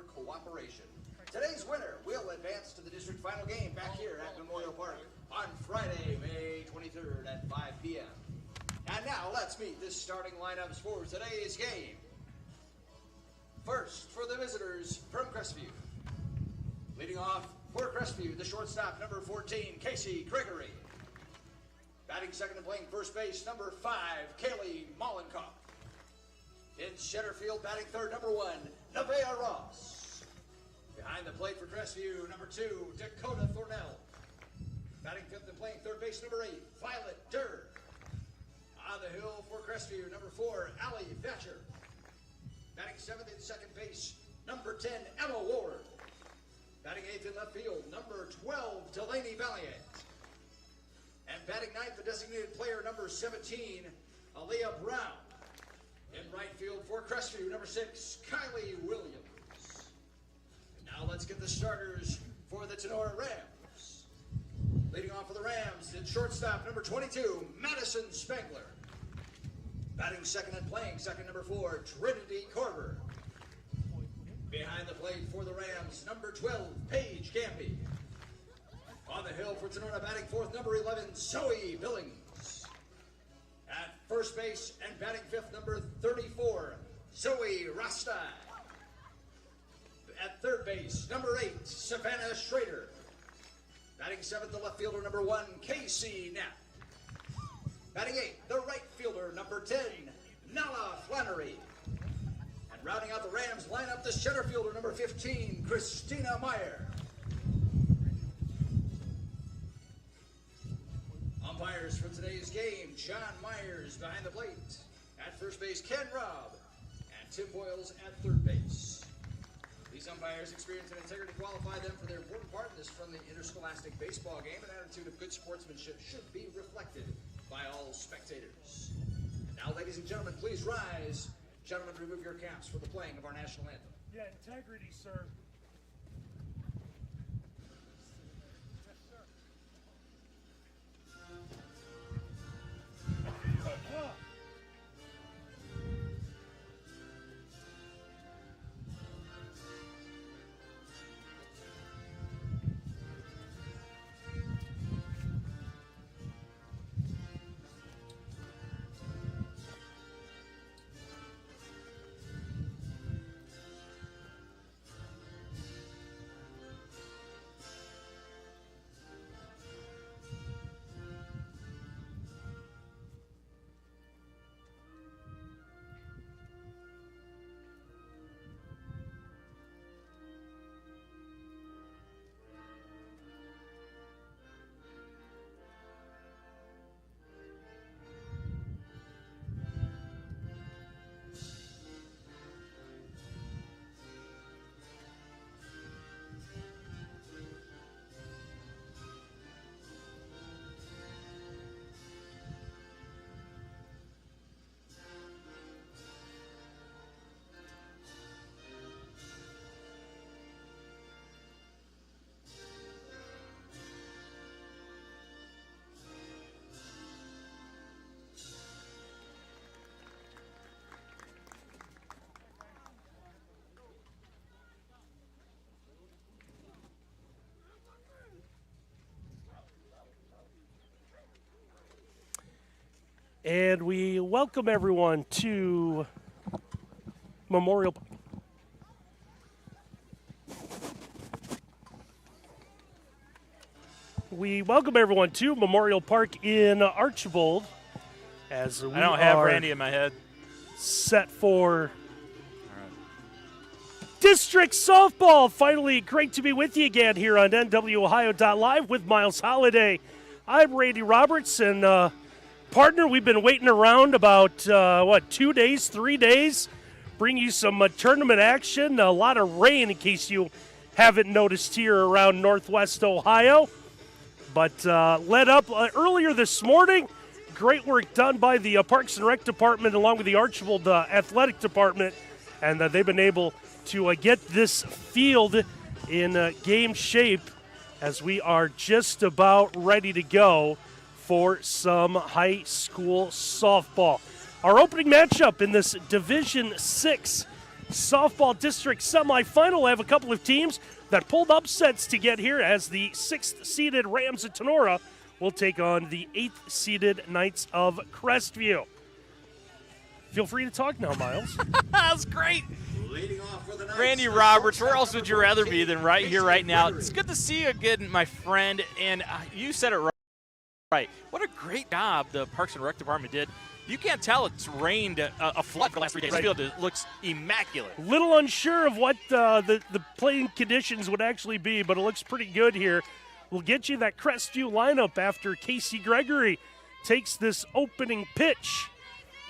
your cooperation. Today's winner will advance to the district final game back here at Memorial Park on Friday, May 23rd at 5 p.m. And now let's meet the starting lineups for today's game. First, for the visitors from Crestview. Leading off for Crestview, the shortstop, number 14, Casey Gregory. Batting second and playing first base, number 5, Kaylee Mollenkoff. In center field, batting third, number 1, Nevaeh Ross. Behind the plate for Crestview, number 2, Dakota Thornell. Batting fifth and playing third base, number 8, Violet Durr. On the hill for Crestview, number 4, Allie Thatcher. Batting seventh in second base, number 10, Emma Ward. Batting eighth in left field, number 12, Delaney Valiant. And batting ninth, the designated player, number 17, Aaliyah Brown. In right field for Crestview, number 6, Kylie Williams. And now let's get the starters for the Tinora Rams. Leading off for the Rams, the shortstop, number 22, Madison Spangler. Batting second and playing second, number 4, Trinity Corver. Behind the plate for the Rams, number 12, Paige Gampy. On the hill for Tinora, batting fourth, number 11, Zoe Billings. At first base and batting fifth, number 34, Zoe Rasta. At third base, number 8, Savannah Schrader. Batting seventh, the left fielder, number 1, Casey Knapp. Batting eighth, the right fielder, number 10, Nala Flannery. And rounding out the Rams lineup, the center fielder, number 15, Christina Meyer. Umpires for today's game, John Myers behind the plate. At first base, Ken Robb. And Tim Boyles at third base. These umpires' experience and integrity qualify them for their important part in this friendly interscholastic baseball game. An attitude of good sportsmanship should be reflected by all spectators. And now, ladies and gentlemen, please rise. Gentlemen, remove your caps for the playing of our national anthem. Yeah, integrity, sir. And we welcome everyone to Memorial. We welcome everyone to Memorial Park in Archbold as we I don't have Randy in my head. Set for district softball. Finally, great to be with you again here on NWOhio.live with Miles Holliday. I'm Randy Roberts, and partner, we've been waiting around about, 2 days, 3 days. Bring you some tournament action, a lot of rain in case you haven't noticed here around Northwest Ohio. But led up earlier this morning. Great work done by the Parks and Rec Department along with the Archbold Athletic Department. And they've been able to get this field in game shape as we are just about ready to go for some high school softball. Our opening matchup in this Division 6 softball district semifinal. I have a couple of teams that pulled upsets to get here, as the 6th-seeded Rams of Tinora will take on the 8th-seeded Knights of Crestview. Feel free to talk now, Miles. That's great. Leading off for the Knights, Randy Roberts, where else would you rather be than right here, right now? It's good to see you again, my friend, and you said it right. What a great job the Parks and Rec Department did. You can't tell it's rained a flood for the last 3 days. Right. The field looks immaculate. Little unsure of what the playing conditions would actually be, but it looks pretty good here. We'll get you that Crestview lineup after Casey Gregory takes this opening pitch.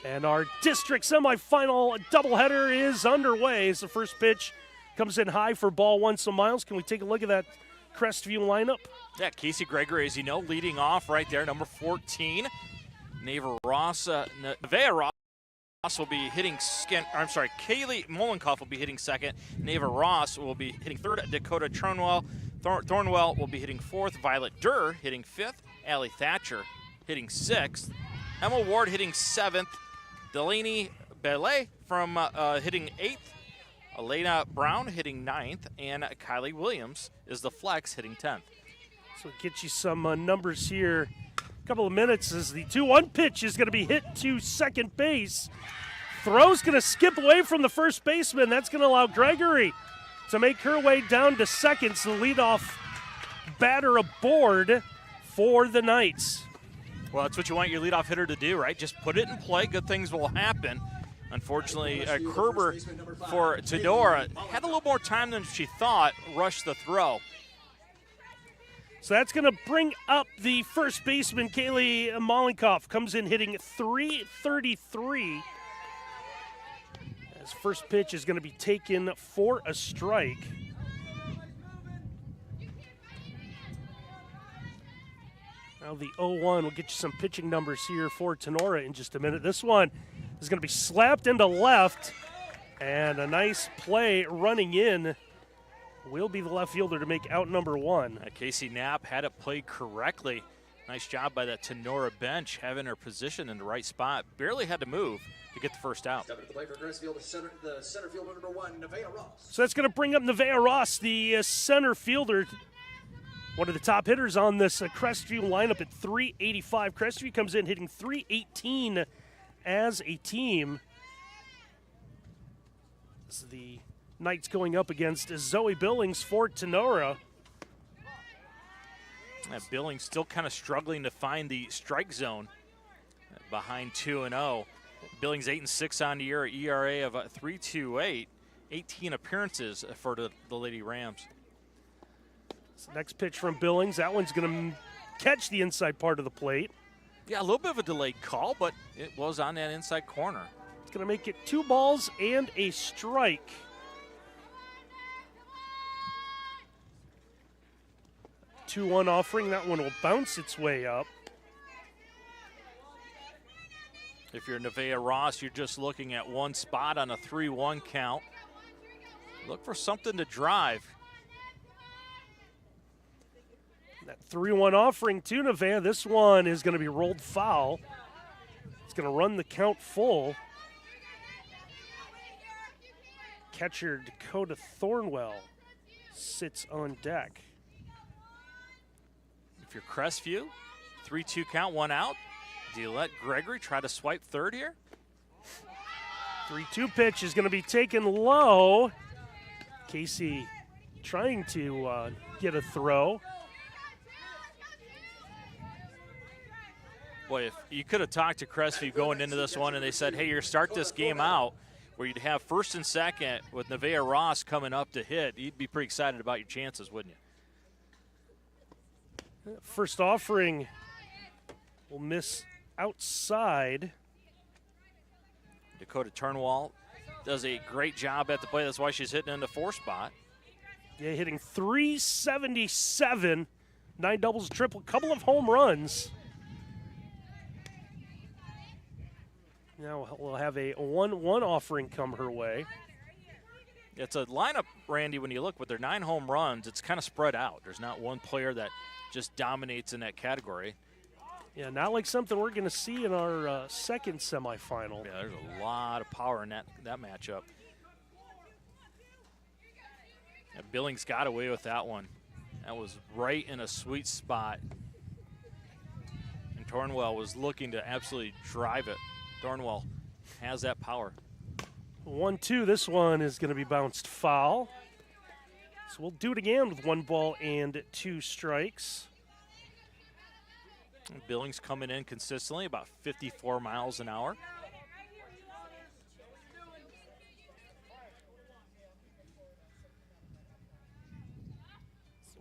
And our district semifinal doubleheader is underway as the first pitch comes in high for ball one. So, Miles, can we take a look at that Crestview lineup? Yeah, Casey Gregory, as you know, leading off right there, number 14. Nevaeh Ross will be hitting second. Kaylee Molenkoff will be hitting second. Nevaeh Ross will be hitting third. Dakota Thornwell will be hitting fourth. Violet Durr hitting fifth. Allie Thatcher hitting sixth. Emma Ward hitting seventh. Delaney Belay from hitting eighth. Elena Brown hitting ninth. And Kylie Williams is the flex hitting 10th. So get you some numbers here. A couple of minutes as the 2-1 pitch is going to be hit to second base. Throw's going to skip away from the first baseman. That's going to allow Gregory to make her way down to second. So the leadoff batter aboard for the Knights. Well, that's what you want your leadoff hitter to do, right? Just put it in play. Good things will happen. Unfortunately, Kerber for Tinora had a little more time than she thought, rushed the throw. So that's going to bring up the first baseman, Kaylee Molenkoff. Comes in hitting .333. His first pitch is going to be taken for a strike. Now the 0-1 will get you some pitching numbers here for Tinora in just a minute. This one is going to be slapped into left, and a nice play running in will be the left fielder to make out number one. Casey Knapp had it played correctly. Nice job by that Tinora bench, having her position in the right spot. Barely had to move to get the first out. Stepping to the plate for Crestview, the center fielder number one, Nevaeh Ross. So that's going to bring up Nevaeh Ross, the center fielder. One of the top hitters on this Crestview lineup at .385. Crestview comes in hitting .318 as a team. This is the Knights going up against Zoe Billings for Tinora. Billings still kind of struggling to find the strike zone behind 2-0. Billings 8-6 on the year, ERA of 3.28, 18 appearances for the Lady Rams. Next pitch from Billings. That one's going to catch the inside part of the plate. Yeah, a little bit of a delayed call, but it was on that inside corner. It's going to make it 2 balls and a strike. .21 offering. That one will bounce its way up. If you're Nevaeh Ross, you're just looking at one spot on a 3-1 count. Look for something to drive. That 3-1 offering to Nevaeh. This one is going to be rolled foul. It's going to run the count full. Catcher Dakota Thornwell sits on deck. If you're Crestview, 3-2 count, 1 out. Do you let Gregory try to swipe third here? 3-2 pitch is going to be taken low. Casey trying to get a throw. Boy, if you could have talked to Crestview going into this one and they said, hey, you start this game out where you'd have first and second with Nevaeh Ross coming up to hit, you'd be pretty excited about your chances, wouldn't you? First offering will miss outside. Dakota Turnwall does a great job at the plate. That's why she's hitting in the 4 spot. Yeah, hitting .377. 9 doubles, triple, couple of home runs. Now we'll have a 1-1 offering come her way. It's a lineup, Randy, when you look with their 9 home runs, it's kind of spread out. There's not one player that just dominates in that category. Yeah, not like something we're going to see in our second semifinal. Yeah, there's a lot of power in that matchup. Yeah, Billings got away with that one. That was right in a sweet spot. And Thornwell was looking to absolutely drive it. Thornwell has that power. 1-2. This one is going to be bounced foul. So we'll do it again with 1 ball and 2 strikes. And Billings coming in consistently, about 54 miles an hour.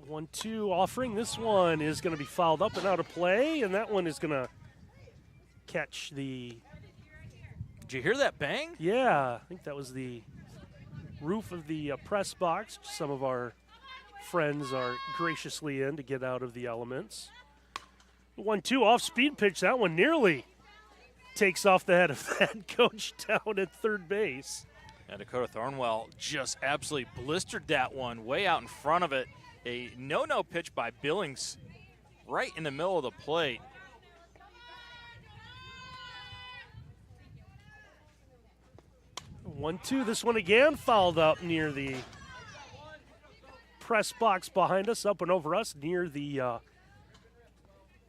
1-2 offering. This one is going to be fouled up and out of play, and that one is going to catch the... Did you hear that bang? Yeah, I think that was the roof of the press box. Some of our friends are graciously in to get out of the elements. 1-2 off speed pitch. That one nearly takes off the head of that coach down at third base. And Dakota Thornwell just absolutely blistered that one way out in front of it. A no-no pitch by Billings right in the middle of the plate. 1-2. This one again fouled up near the press box behind us, up and over us, near the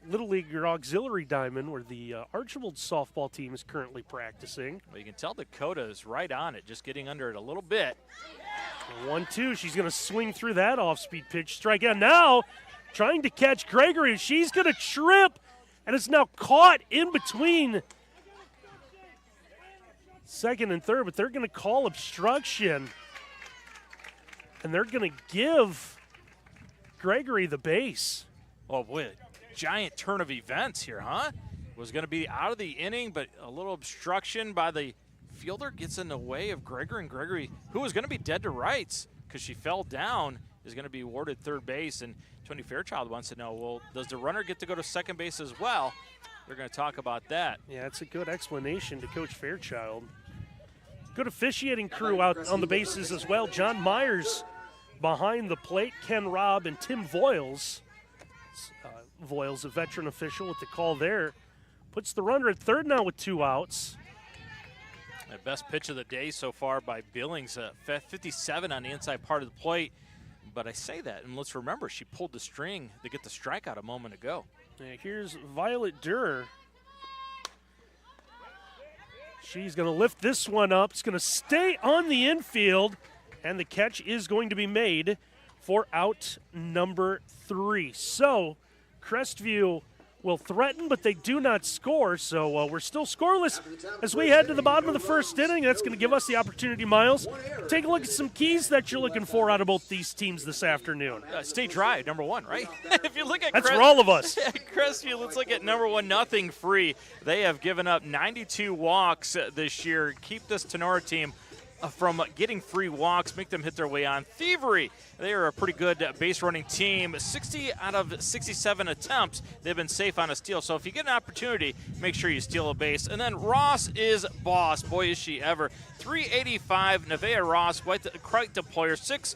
Little League Auxiliary Diamond, where the Archibald softball team is currently practicing. Well, you can tell Dakota is right on it, just getting under it a little bit. 1-2. She's going to swing through that off-speed pitch. Strike out now, trying to catch Gregory. She's going to trip, and it's now caught in between second and third, but they're going to call obstruction, and they're going to give Gregory the base. Oh, boy, a giant turn of events here, huh? Was going to be out of the inning, but a little obstruction by the fielder gets in the way of Gregory, and Gregory, who was going to be dead to rights because she fell down, is going to be awarded third base. And Tony Fairchild wants to know, well, does the runner get to go to second base as well? They're going to talk about that. Yeah, it's a good explanation to Coach Fairchild. Good officiating crew out on the bases as well. John Myers behind the plate, Ken Robb and Tim Voiles. Voiles, a veteran official with the call there. Puts the runner at third now with 2 outs. The best pitch of the day so far by Billings, 57 on the inside part of the plate. But I say that, and let's remember, she pulled the string to get the strikeout a moment ago. Yeah, here's Violet Durr. She's going to lift this one up. It's going to stay on the infield, and the catch is going to be made for out number 3. So Crestview will threaten, but they do not score, so we're still scoreless as we head to the bottom of the first inning. That's going to give us the opportunity, Miles. Take a look at some keys that you're looking for out of both these teams this afternoon. Stay dry, number 1, right? If you look at that's for all of us. Crestview, let's look at number 1, nothing free. They have given up 92 walks this year. Keep this Tinora team from getting free walks, make them hit their way on. Thievery, they are a pretty good base running team. 60 out of 67 attempts, they've been safe on a steal. So if you get an opportunity, make sure you steal a base. And then Ross is boss. Boy, is she ever. 385, Nevaeh Ross, quite the player. 6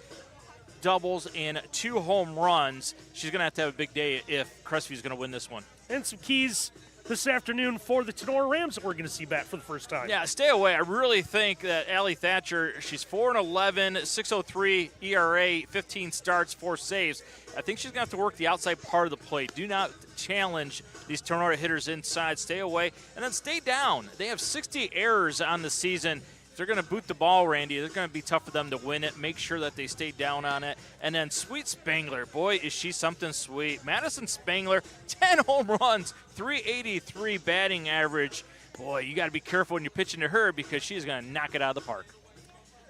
doubles and 2 home runs. She's going to have a big day if Crestview's going to win this one. And some keys this afternoon for the Tinora Rams that we're going to see bat for the first time. Yeah, stay away. I really think that Allie Thatcher, she's 4-11, 6.03 ERA, 15 starts, 4 saves. I think she's going to have to work the outside part of the plate. Do not challenge these Tinora hitters inside. Stay away, and then stay down. They have 60 errors on the season. If they're going to boot the ball, Randy, it's going to be tough for them to win it. Make sure that they stay down on it. And then Sweet Spangler, boy, is she something sweet. Madison Spangler, 10 home runs, 383 batting average. Boy, you got to be careful when you're pitching to her because she's going to knock it out of the park.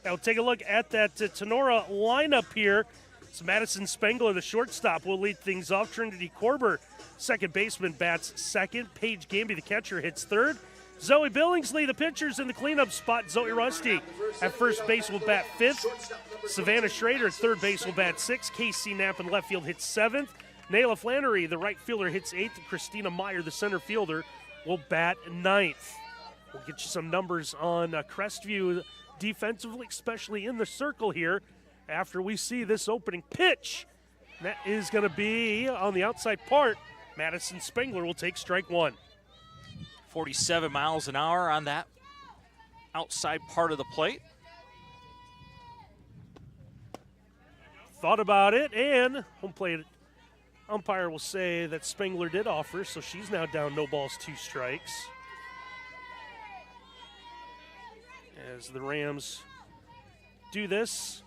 Now take a look at that Tinora lineup here. It's Madison Spangler, the shortstop, will lead things off. Trinity Korber, second baseman, bats second. Paige Gamby, the catcher, hits third. Zoe Billingsley, the pitchers in the cleanup spot. Zoe Rusty at first base will bat 5th. Savannah Schrader at third base will bat 6th. Casey Knapp in left field hits 7th. Nayla Flannery, the right fielder, hits 8th. Christina Meyer, the center fielder, will bat 9th. We'll get you some numbers on Crestview defensively, especially in the circle here, after we see this opening pitch. That is going to be on the outside part. Madison Spangler will take strike 1. 47 miles an hour on that outside part of the plate. thought about it, and home plate umpire will say that Spengler did offer, so she's now down no balls, 2 strikes. As the Rams do this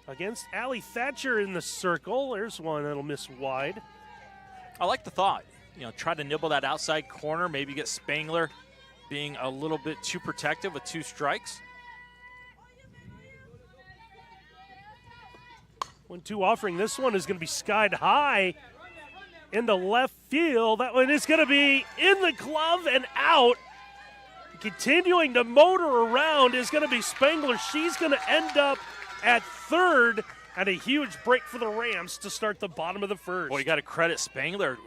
against Allie Thatcher in the circle. There's one that'll miss wide. I like the thought. Try to nibble that outside corner, maybe get Spengler being a little bit too protective with 2 strikes. 1-2 offering. This one is going to be skied high into left field. That one is going to be in the glove and out. Continuing to motor around is going to be Spengler. She's going to end up at third, and a huge break for the Rams to start the bottom of the first. Well, you got to credit Spengler.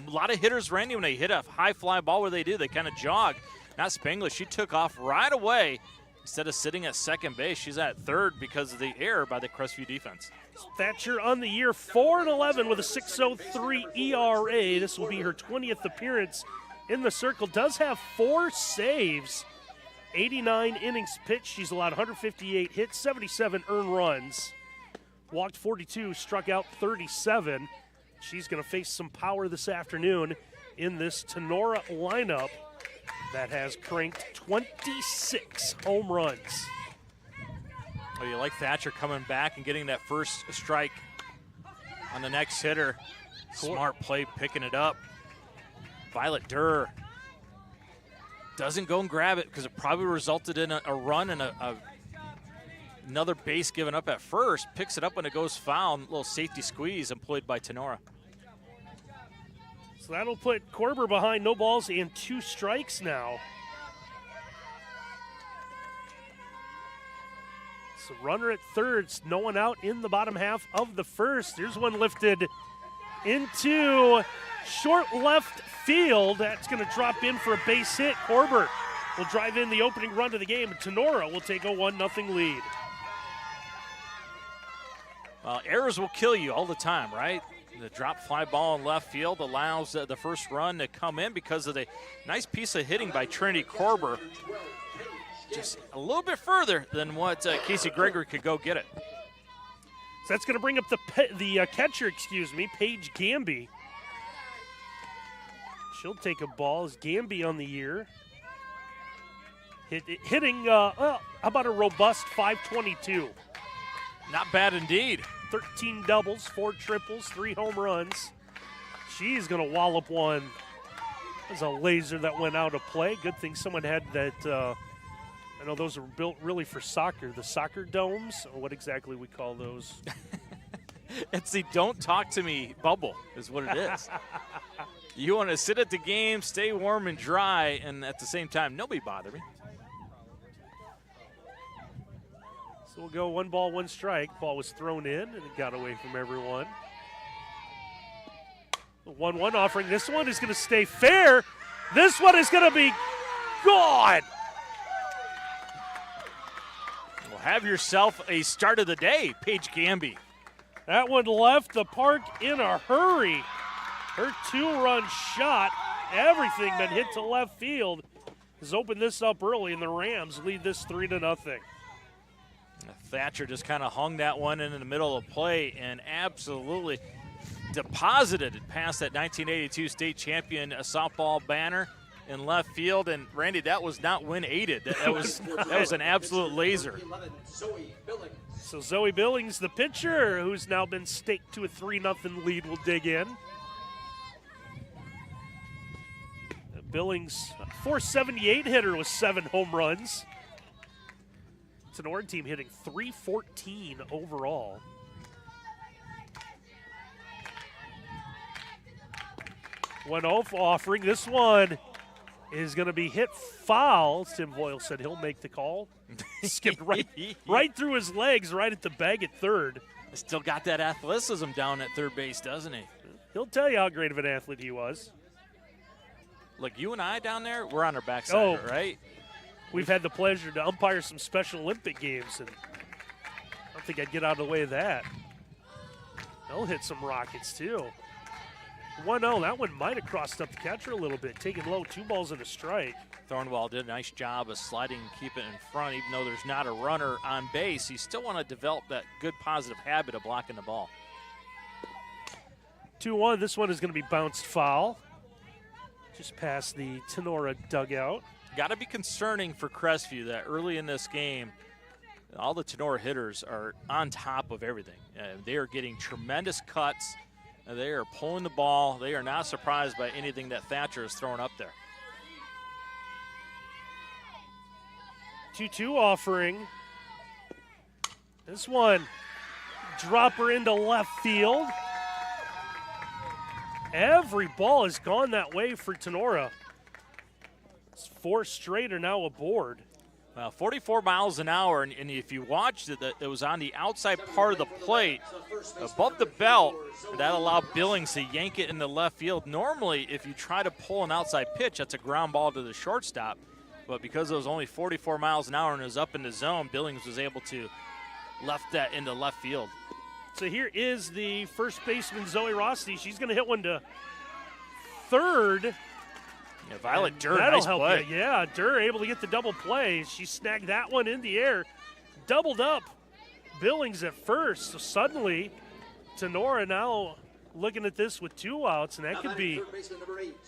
A lot of hitters, Randy, when they hit a high fly ball, what do? They kind of jog. Not Spengler. She took off right away. Instead of sitting at second base, she's at third because of the error by the Crestview defense. Thatcher on the year, 4-11 with a 6.03 ERA. This will be her 20th appearance in the circle. Does have 4 saves, 89 innings pitched. She's allowed 158 hits, 77 earned runs. Walked 42, struck out 37. She's going to face some power this afternoon in this Tinora lineup that has cranked 26 home runs. Well, you like Thatcher coming back and getting that first strike on the next hitter. Smart play, picking it up. Violet Durr doesn't go and grab it because it probably resulted in a run and another base given up at first. Picks it up when it goes foul. A little safety squeeze employed by Tinora. So that'll put Korber behind no balls and 2 strikes now. So runner at third, no one out in the bottom half of the first. Here's one lifted into short left field. That's going to drop in for a base hit. Korber will drive in the opening run to the game, and Tinora will take a 1-0 lead. Well, errors will kill you all the time, right? The drop fly ball in left field allows the first run to come in because of the nice piece of hitting by Trinity Korber. Just a little bit further than what Casey Gregory could go get it. So that's going to bring up the catcher, Paige Gamby. She'll take a ball as Gamby on the year. Hitting, how about a robust .522? Not bad indeed. 13 doubles, 4 triples, 3 home runs. She's going to wallop one. There's a laser that went out of play. Good thing someone had that. I know those are built really for soccer. The soccer domes, or what exactly we call those. It's the don't talk to me bubble is what it is. You want to sit at the game, stay warm and dry, and at the same time, nobody bother me. So we'll go 1 ball, 1 strike. Ball was thrown in, and it got away from everyone. The 1-1 offering. This one is going to stay fair. This one is going to be gone. Well, have yourself a start of the day, Paige Gamby. That one left the park in a hurry. Her 2-run shot, everything been hit to left field, has opened this up early, and the Rams lead this 3-0. Thatcher just kind of hung that one in the middle of play and absolutely deposited it past that 1982 state champion softball banner in left field. And Randy, that was not wind aided. That was an absolute laser. So Zoe Billings, the pitcher, who's now been staked to a 3-0 lead, will dig in. Billings, .478 hitter with 7 home runs. It's an Oregon team hitting .314 overall. One off offering. This one is going to be hit foul. Tim Boyle said he'll make the call. Skipped right through his legs, right at the bag at third. Still got that athleticism down at third base, doesn't he? He'll tell you how great of an athlete he was. Look, you and I down there, we're on our backside, right? We've had the pleasure to umpire some Special Olympic games, and I don't think I'd get out of the way of that. They'll hit some rockets, too. 1-0, that one might have crossed up the catcher a little bit, taking low, 2 balls and a strike. Thornwell did a nice job of sliding and keeping it in front. Even though there's not a runner on base, you still want to develop that good positive habit of blocking the ball. 2-1, this one is going to be bounced foul. Just past the Tinora dugout. Got to be concerning for Crestview that early in this game, all the Tinora hitters are on top of everything. They are getting tremendous cuts. They are pulling the ball. They are not surprised by anything that Thatcher is throwing up there. 2-2 offering. This one, dropper into left field. Every ball has gone that way for Tinora. It's 4 straight are now aboard. 44 miles an hour, and if you watched it, it was on the outside part of the plate, above the belt. That allowed Billings to yank it into left field. Normally, if you try to pull an outside pitch, that's a ground ball to the shortstop. But because it was only 44 miles an hour and it was up in the zone, Billings was able to left that into left field. So here is the first baseman, Zoe Rossi. She's going to hit one to third. Yeah, Violet Durr, that'll nice help play. you. Yeah, Durr able to get the double play. She snagged that one in the air. Doubled up Billings at first. So suddenly, Tinora now looking at this with 2 outs, and that could be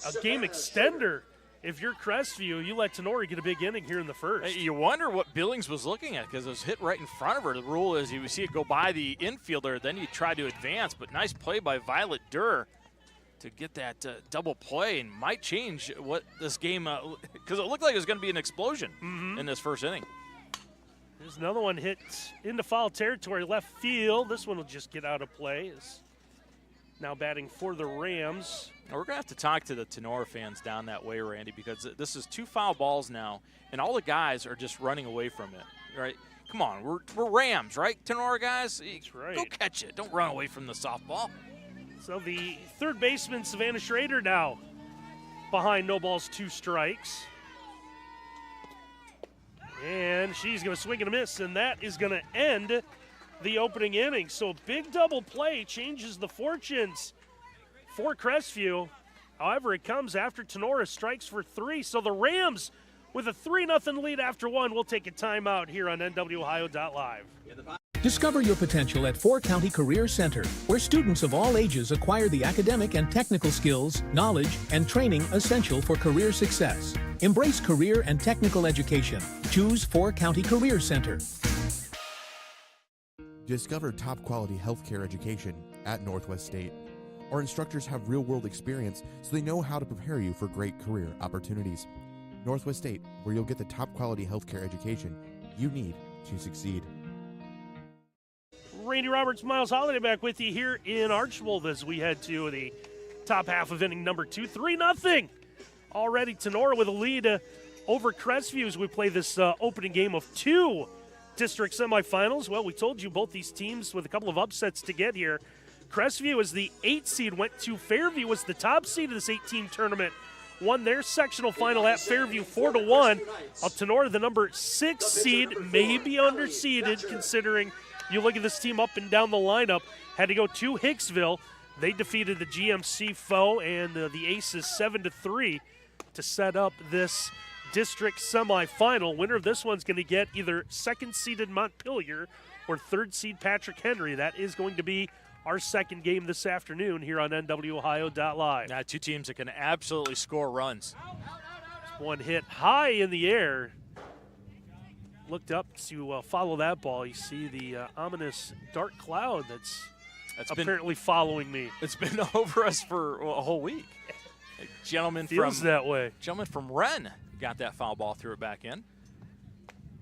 a game extender. If you're Crestview, you let Tinora get a big inning here in the first. You wonder what Billings was looking at because it was hit right in front of her. The rule is you see it go by the infielder, then you try to advance. But nice play by Violet Durr to get that double play, and might change what this game, because it looked like it was going to be an explosion in this first inning. There's another one hit into foul territory, left field. This one will just get out of play. Is now batting for the Rams. Now we're going to have to talk to the Tinora fans down that way, Randy, because this is 2 foul balls now, and all the guys are just running away from it, right? Come on, we're Rams, right, Tinora guys? That's right. Go catch it. Don't run away from the softball. So the third baseman, Savannah Schrader, now behind no balls, 2 strikes. And she's going to swing and a miss, and that is going to end the opening inning. So a big double play changes the fortunes for Crestview. However, it comes after Tinora strikes for 3. So the Rams with a 3-0 lead after 1. We'll take a timeout here on NWOhio.live. Discover your potential at Four County Career Center, where students of all ages acquire the academic and technical skills, knowledge, and training essential for career success. Embrace career and technical education. Choose Four County Career Center. Discover top-quality healthcare education at Northwest State. Our instructors have real-world experience, so they know how to prepare you for great career opportunities. Northwest State, where you'll get the top-quality healthcare education you need to succeed. Randy Roberts, Miles Holliday back with you here in Archbold as we head to the top half of inning number 2. 3-0. Already Tinora with a lead over Crestview as we play this opening game of 2 district semifinals. Well, we told you both these teams with a couple of upsets to get here. Crestview as the 8th seed went to Fairview as the top seed of this 8-team tournament. Won their sectional final at Fairview 4-1. Tinora, the number 6 seed, may be underseeded considering you look at this team up and down the lineup. Had to go to Hicksville. They defeated the GMC foe and the Aces 7-3 to set up this district semifinal. Winner of this one's going to get either 2nd-seeded Montpelier or 3rd-seed Patrick Henry. That is going to be our second game this afternoon here on NWOhio.live. Now, 2 teams that can absolutely score runs. One hit high in the air. Looked up to follow that ball. You see the ominous dark cloud that's apparently following me. It's been over us for a whole week. Feels that way. Gentleman from Wren got that foul ball, threw it back in.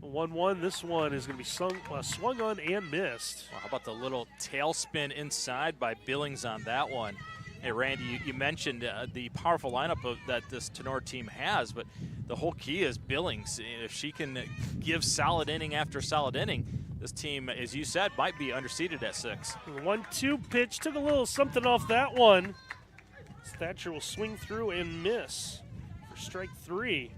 1-1. This one is going to be swung on and missed. Well, how about the little tailspin inside by Billings on that one? Hey, Randy, you mentioned the powerful lineup that this Tinora team has, but the whole key is Billings. If she can give solid inning after solid inning, this team, as you said, might be underseeded at 6. 1-2 pitch. Took a little something off that one. Thatcher will swing through and miss for strike 3.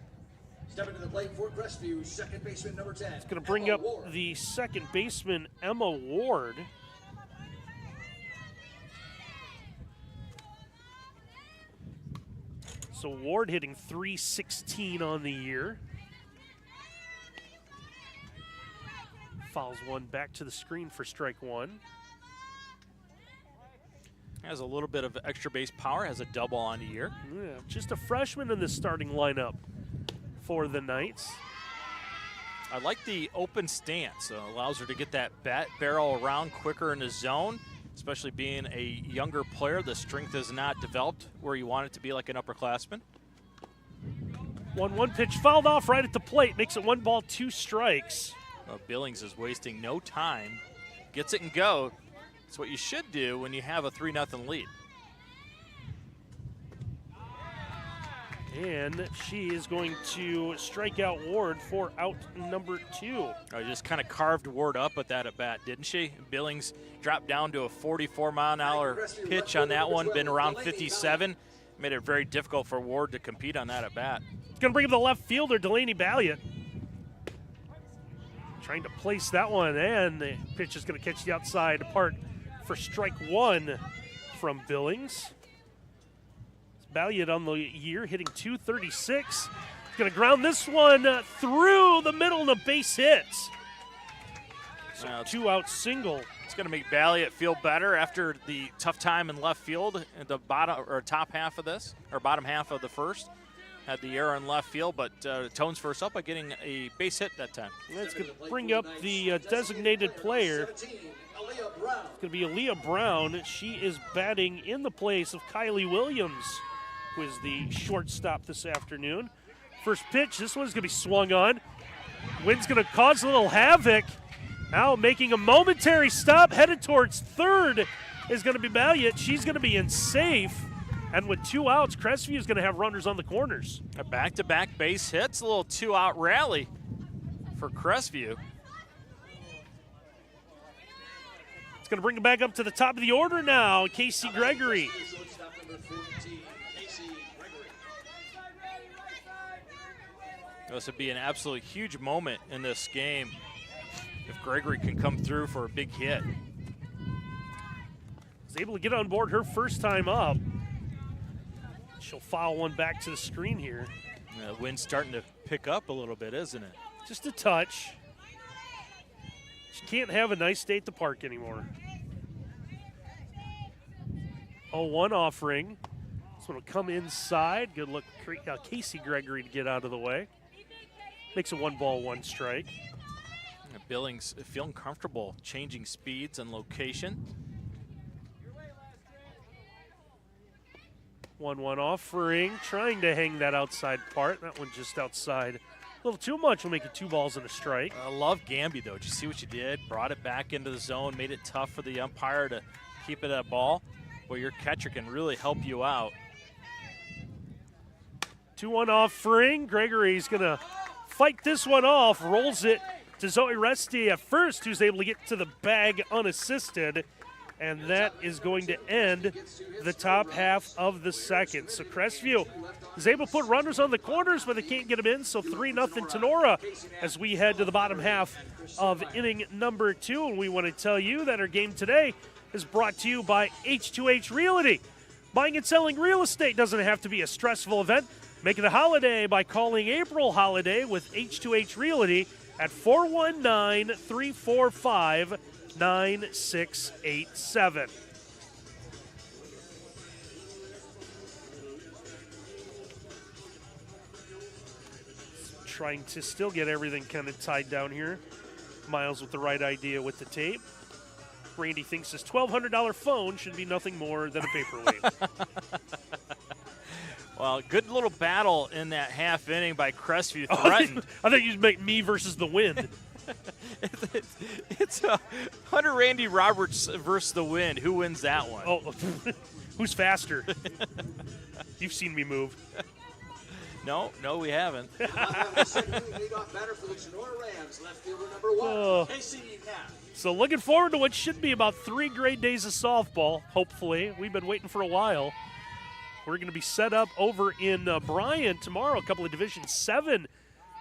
Stepping to the plate for Crestview, 2nd baseman number 10. It's going to bring up the 2nd baseman, Emma Ward. So Ward hitting .316 on the year. Fouls one back to the screen for strike one. Has a little bit of extra base power, has a double on the year. Yeah, just a freshman in the starting lineup for the Knights. I like the open stance. It allows her to get that bat barrel around quicker in the zone, especially being a younger player. The strength is not developed where you want it to be like an upperclassman. 1-1 pitch fouled off right at the plate. Makes it 1 ball, 2 strikes. Well, Billings is wasting no time. Gets it and go. It's what you should do when you have a 3-0 lead. And she is going to strike out Ward for out number 2. Oh, just kind of carved Ward up with that at bat, didn't she? Billings dropped down to a 44-mile-an-hour pitch on that one, been around 57. Made it very difficult for Ward to compete on that at bat. Going to bring up the left fielder, Delaney Balliot. Trying to place that one, and the pitch is going to catch the outside part for strike one from Billings. Balliot on the year hitting .236. Going to ground this one through the middle and a base hit. So 2-out single. It's going to make Balliot feel better after the tough time in left field at the bottom or top half of this, or bottom half of the first. Had the error in left field, but Tones first up by getting a base hit that time. That's going to bring up the designated player. It's going to be Aaliyah Brown. She is batting in the place of Kylie Williams, who is the shortstop this afternoon. First pitch, this one's going to be swung on. Wind's going to cause a little havoc. Now making a momentary stop, headed towards third is going to be Balliot. She's going to be in safe. And with 2 outs, Crestview is going to have runners on the corners. A back-to-back base hits, a little 2-out rally for Crestview. It's going to bring it back up to the top of the order now, Casey Gregory. This would be an absolute huge moment in this game if Gregory can come through for a big hit. Was able to get on board her first time up. She'll foul one back to the screen here. The wind's starting to pick up a little bit, isn't it? Just a touch. She can't have a nice day at the park anymore. 0-1 offering. This one will come inside. Good look, Casey Gregory to get out of the way. Makes it 1 ball, 1 strike. Billings feeling comfortable changing speeds and location. 1-1 offering, trying to hang that outside part. That one just outside. A little too much will make it 2 balls and a strike. I love Gamby, though. Did you see what you did? Brought it back into the zone, made it tough for the umpire to keep it at ball. Well, your catcher can really help you out. 2-1 offering. Gregory's going to fight this one off. Rolls it to Zoe Resti at first, who's able to get to the bag unassisted. And that is going to end the top half of the second. So Crestview is able to put runners on the corners, but they can't get them in. So 3-0 Tinora as we head to the bottom half of inning number 2. And we want to tell you that our game today is brought to you by H2H Realty. Buying and selling real estate doesn't have to be a stressful event. Make it a holiday by calling April Holiday with H2H Realty at 419-345-9687. Trying to still get everything kind of tied down here. Miles with the right idea with the tape. Randy thinks his $1,200 phone should be nothing more than a paperweight. Well, good little battle in that half inning by Crestview. Threatened. I thought you'd make me versus the wind. It's Hunter Randy Roberts versus the wind. Who wins that one? Oh, who's faster? You've seen me move. No, we haven't. So looking forward to what should be about 3 great days of softball, hopefully. We've been waiting for a while. We're going to be set up over in Bryan tomorrow. A couple of Division 7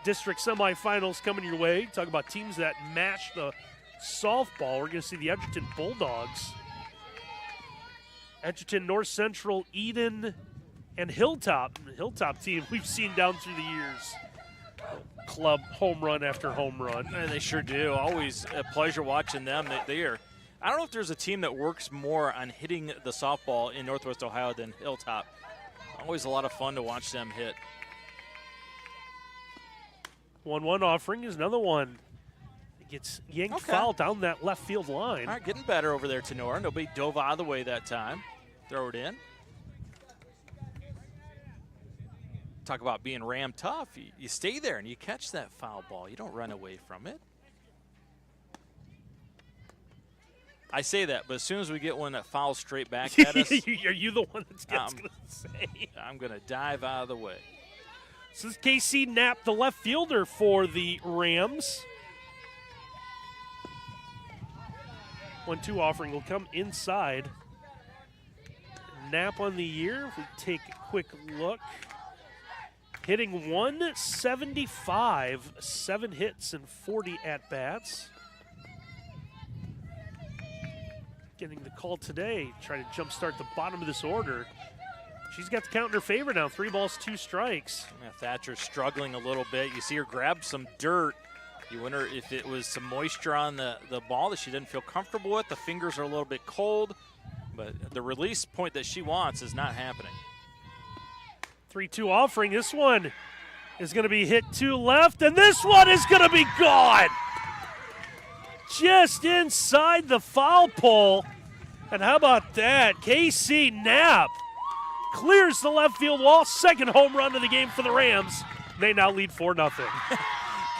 district semifinals coming your way. Talk about teams that match the softball. We're going to see the Edgerton Bulldogs. Edgerton, North Central, Eden, and Hilltop. The Hilltop team we've seen down through the years. Club home run after home run. And they sure do. Always a pleasure watching them. They are. I don't know if there's a team that works more on hitting the softball in Northwest Ohio than Hilltop. Always a lot of fun to watch them hit. 1-1 offering is another one. It gets yanked foul down that left field line. All right, getting better over there, Tinora. Nobody dove out of the way that time. Throw it in. Talk about being Ram tough. You stay there and you catch that foul ball. You don't run away from it. I say that, but as soon as we get one that fouls straight back at us. Are you the one that's going to say? I'm going to dive out of the way. This is Casey Knapp, the left fielder for the Rams. 1-2 offering will come inside. Knapp on the year. If we take a quick look. Hitting 175, 7 hits and 40 at-bats. Getting the call today, trying to jumpstart the bottom of this order. She's got the count in her favor now, 3 balls, 2 strikes. Yeah, Thatcher's struggling a little bit. You see her grab some dirt. You wonder if it was some moisture on the ball that she didn't feel comfortable with. The fingers are a little bit cold, but the release point that she wants is not happening. 3-2 offering. This one is going to be hit to left, and this one is going to be gone. Just inside the foul pole. And how about that? Casey Knapp clears the left field wall. Second home run of the game for the Rams. They now lead 4-0.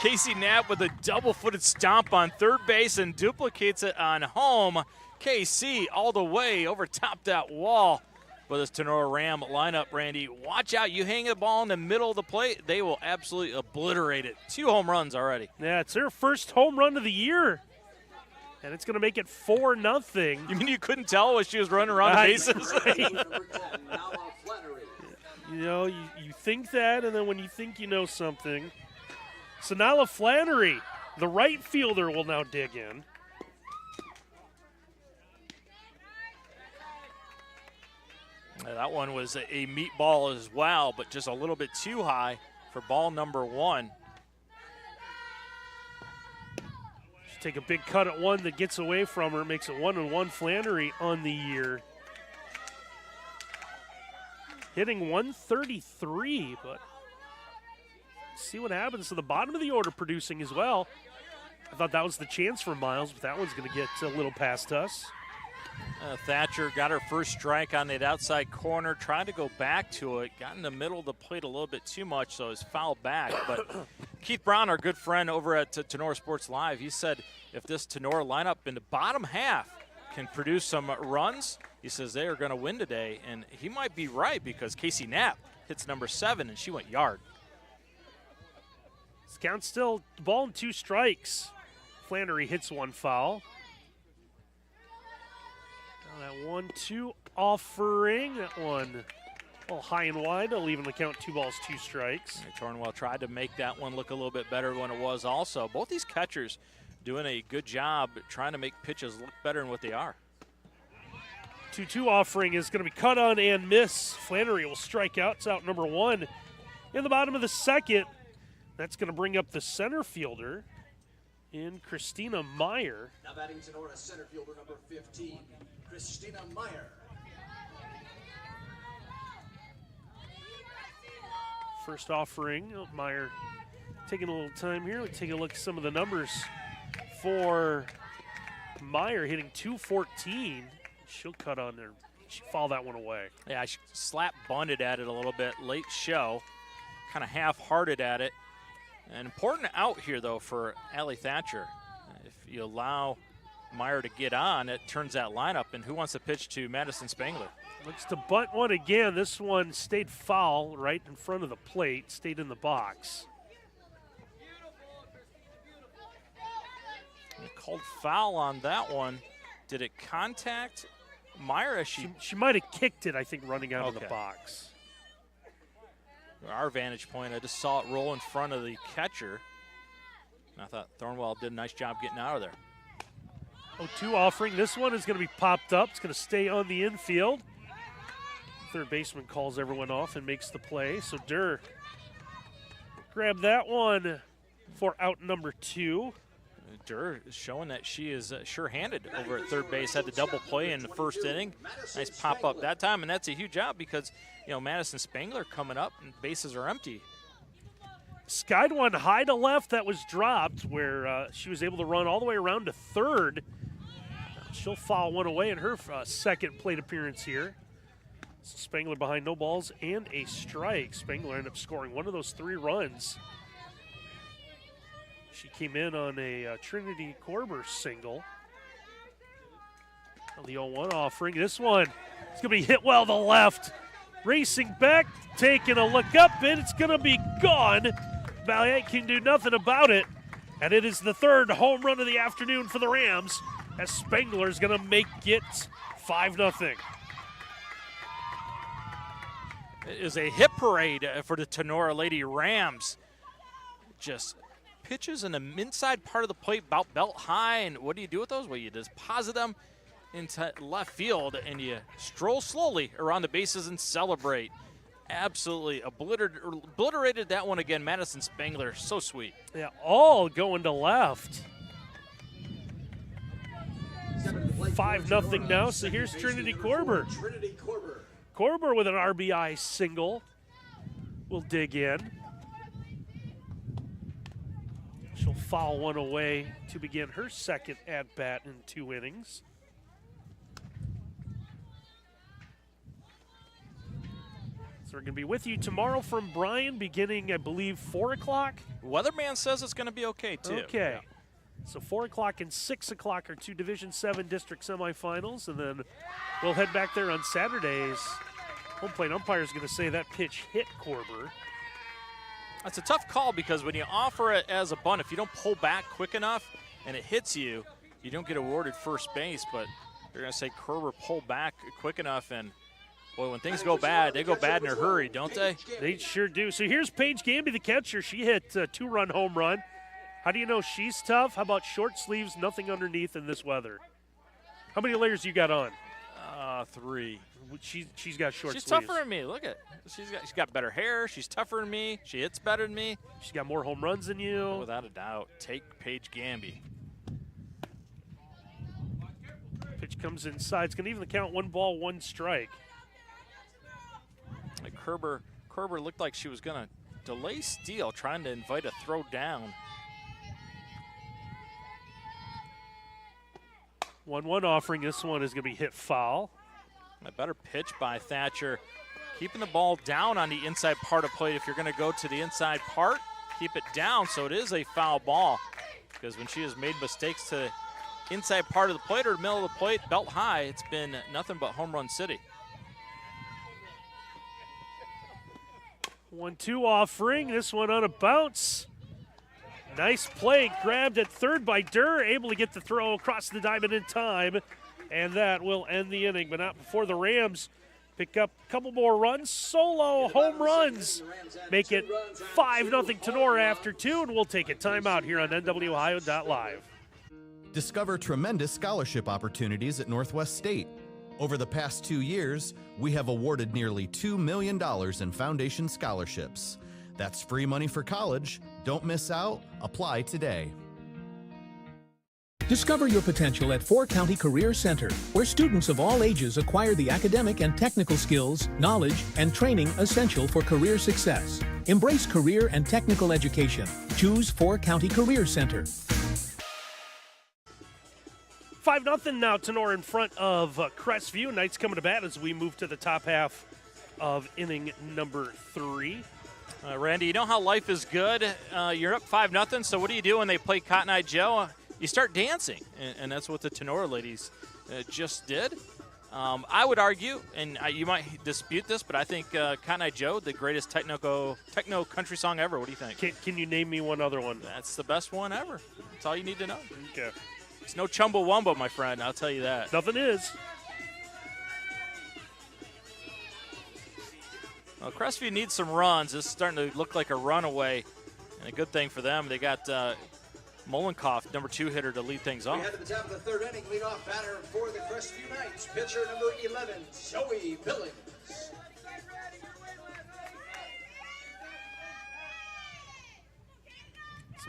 Casey Knapp with a double-footed stomp on third base and duplicates it on home. KC all the way over top that wall. For this Tinora Ram lineup, Randy, watch out. You hang the ball in the middle of the plate, they will absolutely obliterate it. 2 home runs already. Yeah, it's their first home run of the year. And it's going to make it 4-0. You mean you couldn't tell when she was running around the bases? You know, you think that, and then when you think you know something. So Nala Flannery, the right fielder, will now dig in. That one was a meatball as well, but just a little bit too high for ball number 1. She'll take a big cut at one that gets away from her, makes it 1-1 Flannery on the year. Hitting 133, but see what happens to the bottom of the order producing as well. I thought that was the chance for Miles, but that one's going to get a little past us. Thatcher got her first strike on that outside corner, tried to go back to it, got in the middle of the plate a little bit too much, so it's fouled back. But Keith Brown, our good friend over at Tinora Sports Live, he said if this Tinora lineup in the bottom half can produce some runs, he says they are going to win today. And he might be right because Casey Knapp hits number 7, and she went yard. This count still ball and 2 strikes. Flannery hits one foul. That 1-2 offering, that one a little high and wide. I'll even count 2 balls, 2 strikes. Tornwell tried to make that one look a little bit better than it was also. Both these catchers doing a good job trying to make pitches look better than what they are. 2-2 offering is going to be cut on and miss. Flannery will strike out. It's out number 1 in the bottom of the second. That's going to bring up the center fielder in Christina Meyer. Now batting Tinora center fielder number 15. Christina Meyer. First offering, Meyer taking a little time here. Let's take a look at some of the numbers for Meyer, hitting .214. She'll cut on there. She fouled that one away. Yeah, she slap bunted at it a little bit. Late show, kind of half-hearted at it. An important out here, though, for Allie Thatcher. If you allow Meyer to get on, it turns that lineup. And who wants to pitch to Madison Spangler? Looks to bunt one again. This one stayed foul right in front of the plate, stayed in the box. And called foul on that one. Did it contact Meyer? She might have kicked it, I think, running out of the box. Our vantage point, I just saw it roll in front of the catcher. And I thought Thornwell did a nice job getting out of there. 0-2 offering. This one is going to be popped up. It's going to stay on the infield. third baseman calls everyone off and makes the play. So Durr grab that one for out number 2. Durr is showing that she is sure-handed over at third base. Had the double play in the first inning. Nice pop-up that time, and that's a huge out because, you know, Madison Spangler coming up and bases are empty. Skied one high to left that was dropped where she was able to run all the way around to third. She'll foul one away in her second plate appearance here. Spangler behind no balls and a strike. Spangler ended up scoring one of those 3 runs. She came in on a Trinity Korber single. The 0-1 offering. This one is going to be hit well to left. Racing back, taking a look up, and it's going to be gone. Valiant can do nothing about it. And it is the 3rd home run of the afternoon for the Rams as Spangler's going to make it 5-0. It is a hit parade for the Tinora Lady Rams. Just pitches in the inside part of the plate, about belt high, and what do you do with those? Well, you deposit them into left field, and you stroll slowly around the bases and celebrate. Absolutely obliterated that one again. Madison Spangler, so sweet. Yeah, all going to left. 5-0 now, so here's Trinity Korber. Korber with an RBI single. We'll dig in. She'll foul one away to begin her second at-bat in 2 innings. So we're going to be with you tomorrow from Bryan beginning, I believe, 4 o'clock? Weatherman says it's going to be okay, too. Okay. Yeah. So 4 o'clock and 6 o'clock are 2 Division 7 district semifinals, and then we'll head back there on Saturdays. Home plate umpire is going to say that pitch hit Korber. That's a tough call because when you offer it as a bunt, if you don't pull back quick enough and it hits you, you don't get awarded first base. But they're going to say Korber pulled back quick enough, and boy, when things go bad, they go bad in a hurry, don't they? They sure do. So here's Paige Gamby, the catcher. She hit a 2-run home run. How do you know she's tough? How about short sleeves, nothing underneath in this weather? How many layers you got on? 3. She's got short she's sleeves. She's tougher than me. Look at she's got better hair. She's tougher than me. She hits better than me. She's got more home runs than you. Without a doubt. Take Paige Gamby. Pitch comes inside. It's going to even the count 1 ball, 1 strike. Like Korber looked like she was going to delay steal, trying to invite a throw down. 1-1 offering. This one is going to be hit foul. A better pitch by Thatcher. Keeping the ball down on the inside part of plate. If you're going to go to the inside part, keep it down so it is a foul ball. Because when she has made mistakes to inside part of the plate or the middle of the plate, belt high, it's been nothing but home run city. 1-2 offering. This one on a bounce. Nice play, grabbed at third by Durr, able to get the throw across the diamond in time, and that will end the inning, but not before the Rams pick up a couple more runs. Solo home runs make it 5-0 Tinora after 2, and we'll take a timeout here on NWOhio.live. Discover tremendous scholarship opportunities at Northwest State. Over the past 2 years, we have awarded nearly $2 million in foundation scholarships. That's free money for college. Don't miss out. Apply today. Discover your potential at 4 County Career Center, where students of all ages acquire the academic and technical skills, knowledge, and training essential for career success. Embrace career and technical education. Choose 4 County Career Center. 5-0 now, Tinora in front of Crestview. Knights coming to bat as we move to the top half of inning number 3. Randy, you know how life is good. You're up 5-0, so what do you do when they play Cotton Eye Joe? You start dancing, and that's what the Tinora ladies just did. I would argue, and you might dispute this, but I think Cotton Eye Joe, the greatest techno country song ever. What do you think? Can you name me one other one? That's the best one ever. That's all you need to know. Okay. It's no Chumbawamba, my friend. I'll tell you that. Nothing is. Well, Crestview needs some runs. This is starting to look like a runaway, and a good thing for them. They got Molenkoff, number 2 hitter, to lead things off. We head to the top of the 3rd inning. Leadoff batter for the Crestview Knights. Pitcher number 11, Zoe Billings.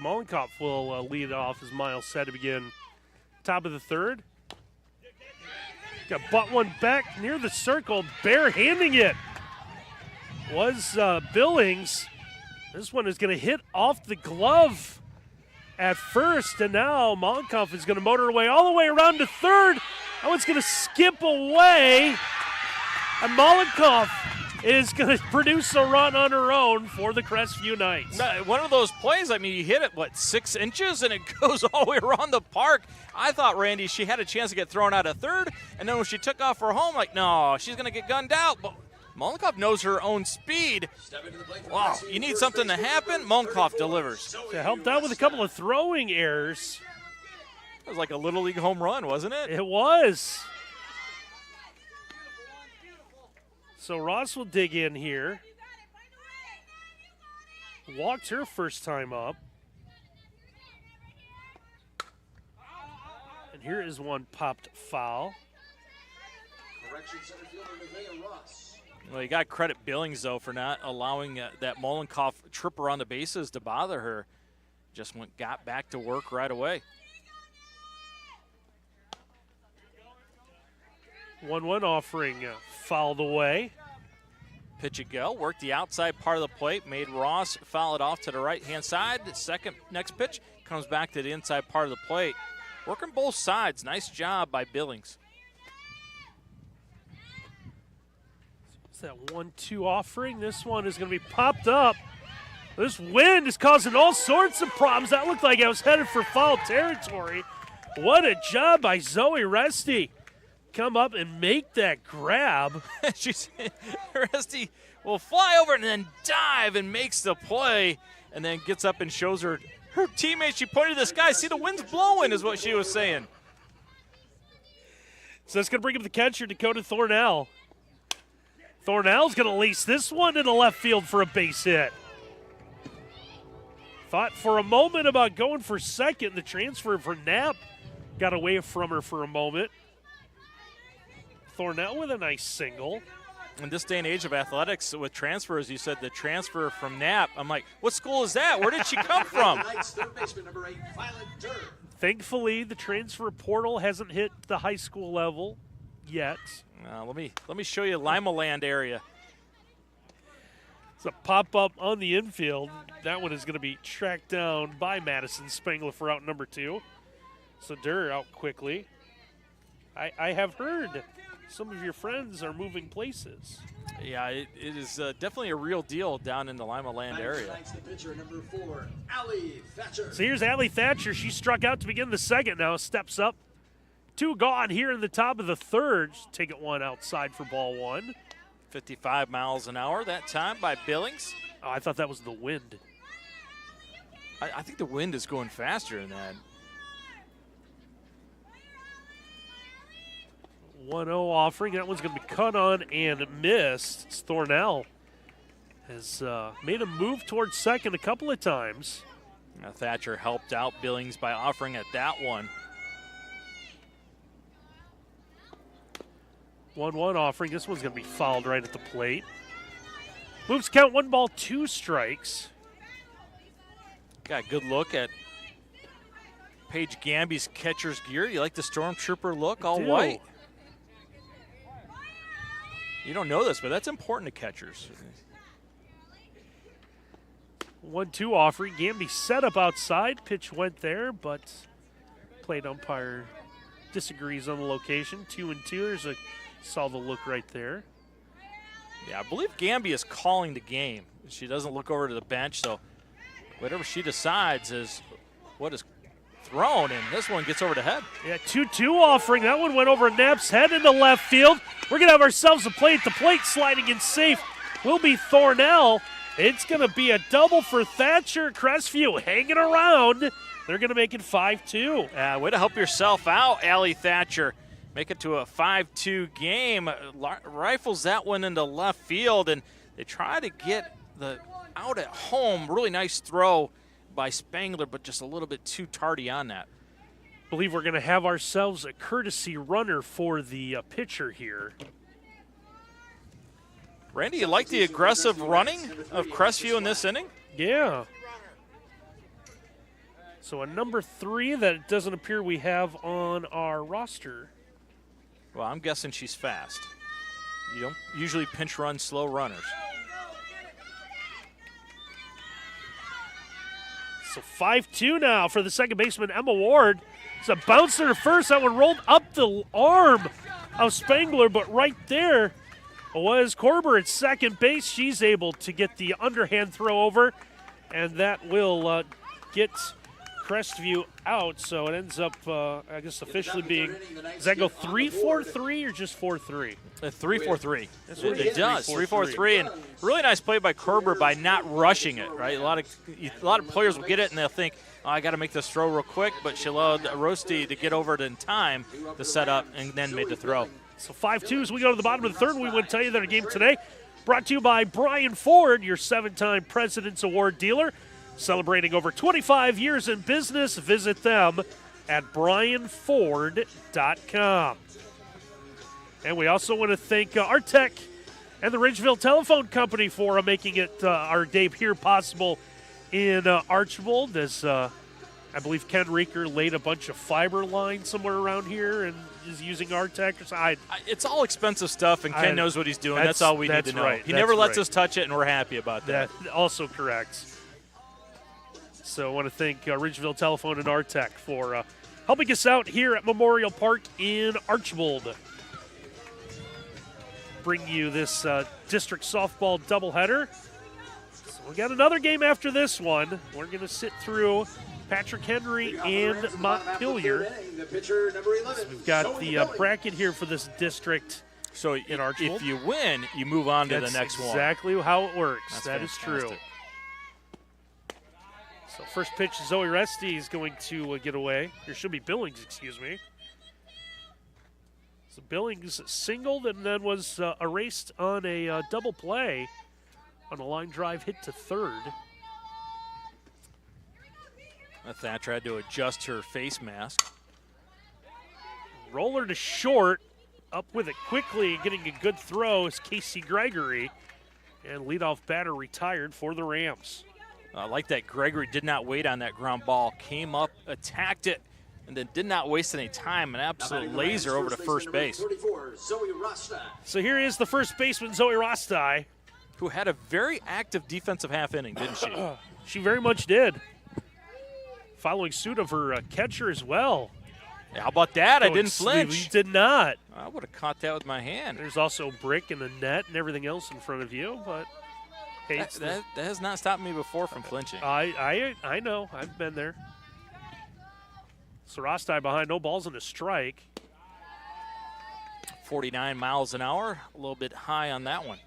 Molenkoff will lead off as Miles said to begin top of the third. Got butt one back near the circle, bare-handing it was Billings. This one is going to hit off the glove at first, and now Molenkoff is going to motor away all the way around to third. That one's going to skip away, and Molenkoff is going to produce a run on her own for the Crestview Knights. One of those plays, I mean, you hit it, 6 inches, and it goes all the way around the park. I thought, Randy, she had a chance to get thrown out of third, and then when she took off for home, no, she's going to get gunned out. But Molenkoff knows her own speed. Wow, you need something to happen, Molenkoff delivers. She helped out with a couple of throwing errors. It was like a Little League home run, wasn't it? It was. So Ross will dig in here. Walked her first time up. And here is one popped foul. Well, you got to credit Billings, though, for not allowing that Molenkoff trip around the bases to bother her. Just got back to work right away. 1-1 offering fouled away. Pitch again, worked the outside part of the plate, made Ross foul it off to the right-hand side. The next pitch comes back to the inside part of the plate. Working both sides. Nice job by Billings. It's that 1-2 offering. This one is going to be popped up. This wind is causing all sorts of problems. That looked like I was headed for foul territory. What a job by Zoe Resty. Come up and make that grab. Resty will fly over and then dive and makes the play, and then gets up and shows her teammates. She pointed to the sky. See, the wind's blowing is what she was saying. So that's going to bring up the catcher, Dakota Thornell. Thornell's going to lace this one into left field for a base hit. Thought for a moment about going for second. The transfer for Knapp got away from her for a moment. Thornell with a nice single. In this day and age of athletics with transfers, you said the transfer from Knapp. I'm like, what school is that? Where did she come from? Thankfully, the transfer portal hasn't hit the high school level yet. Let me show you Lima Land area. It's a pop-up on the infield. That one is going to be tracked down by Madison Spangler for out number 2. So Durr out quickly. I have heard some of your friends are moving places. Yeah, it is definitely a real deal down in the Lima Land area. So here's Allie Thatcher. She struck out to begin the second now. Steps up. 2 gone here in the top of the third. Take it one outside for ball 1. 55 miles an hour that time by Billings. Oh, I thought that was the wind. I think the wind is going faster than that. 1-0 offering. That one's going to be cut on and missed. It's Thornell has made a move towards second a couple of times. Now Thatcher helped out Billings by offering at that one. 1-1 offering. This one's going to be fouled right at the plate. Moves count 1 ball, 2 strikes. Got a good look at Paige Gamby's catcher's gear. You like the Stormtrooper look, all white? You don't know this, but that's important to catchers. 1-2 offering. Gamby set up outside. Pitch went there, but plate umpire disagrees on the location. 2-2. There's a saw the look right there. Yeah, I believe Gamby is calling the game. She doesn't look over to the bench, so whatever she decides is what is thrown, and this one gets over the head. Yeah, 2-2 offering. That one went over Knapp's head into left field. We're going to have ourselves a play at the plate. Sliding in safe will be Thornell. It's going to be a double for Thatcher. Crestview hanging around. They're going to make it 5-2. Way to help yourself out, Allie Thatcher. Make it to a 5-2 game. Rifles that one into left field, and they try to get the out at home. Really nice throw by Spangler, but just a little bit too tardy on that. I believe we're going to have ourselves a courtesy runner for the pitcher here. Randy, you like the aggressive running of Crestview in this inning? Yeah. So a number 3 that it doesn't appear we have on our roster. Well, I'm guessing she's fast. You don't usually pinch run slow runners. So 5-2 now for the second baseman, Emma Ward. It's a bouncer to first. That one rolled up the arm of Spangler, but right there was Korber at second base. She's able to get the underhand throw over, and that will get Crestview out. So it ends up, I guess, officially being, does that go 3-4-3 or just 4-3? 3-4-3. It does. 3-4-3, and really nice play by Kerber by not rushing it. Right, a lot of players will get it and they'll think, oh, I got to make this throw real quick, but she allowed Rosti to get over it in time to set up and then made the throw. So 5-2 as we go to the bottom of the third. We want to tell you that our game today brought to you by Brian Ford, your 7-time President's Award dealer, celebrating over 25 years in business. Visit them at brianford.com. And we also want to thank Artec and the Ridgeville Telephone Company for making it our day here possible in Archbold, as I believe Ken Reeker laid a bunch of fiber lines somewhere around here and is using Artec or something. It's all expensive stuff, and Ken knows what he's doing. That's all we need to know. Right, he never lets us touch it, and we're happy about that. That also correct. So I want to thank Ridgeville Telephone and Artec for helping us out here at Memorial Park in Archbold. Bring you this district softball doubleheader. So we got another game after this one. We're going to sit through Patrick Henry and Montpelier. So we've got the bracket here for this district. So in Archbold. If you win, you move on to the next That's one. exactly how it works. That is fantastic. true. So first pitch, Zoe Resty is going to get away. There should be Billings, excuse me. So Billings singled and then was erased on a double play on a line drive hit to third. Thatcher had to adjust her face mask. Roller to short, up with it quickly, getting a good throw is Casey Gregory. And leadoff batter retired for the Rams. I like that Gregory did not wait on that ground ball, came up, attacked it, and then did not waste any time. An absolute laser over to first base. So here is the first baseman, Zoe Rostai. Who had a very active defensive half inning, didn't she? She very much did. Following suit of her catcher as well. Yeah, how about that? I didn't flinch. You did not. I would have caught that with my hand. There's also a brick and a net and everything else in front of you, but hey, that has not stopped me before from flinching. I know. I've been there. Sarastai behind, no balls and a strike. 49 miles an hour, a little bit high on that one.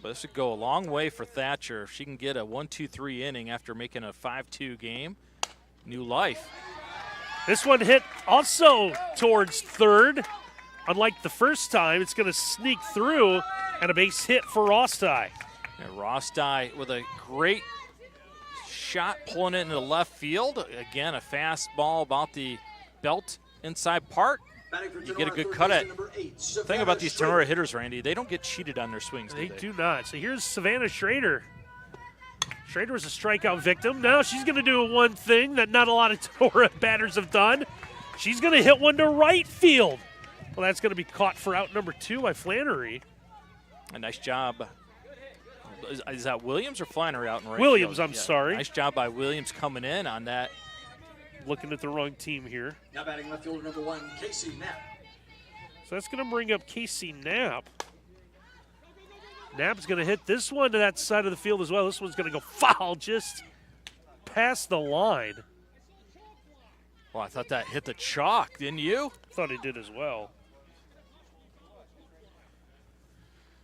But this would go a long way for Thatcher if she can get a 1-2-3 inning after making a 5-2 game. New life. This one hit also towards third. Unlike the first time, it's going to sneak through and a base hit for Rostai. Yeah, Rostai with a great shot pulling it into left field. Again, a fastball about the belt inside part. You get a good cut at. The thing about these Tinora hitters, Randy, they don't get cheated on their swings. They do not. So here's Savannah Schrader. Schrader was a strikeout victim. Now she's going to do one thing that not a lot of Tinora batters have done. She's going to hit one to right field. Well, that's going to be caught for out number 2 by Flannery. A nice job. Is that Williams or Flannery out in right Williams, field? I'm sorry. Nice job by Williams coming in on that. Looking at the wrong team here. Now batting left fielder number 1, Casey Knapp. So that's going to bring up Casey Knapp. Knapp's going to hit this one to that side of the field as well. This one's going to go foul just past the line. Well, I thought that hit the chalk, didn't you? Thought he did as well.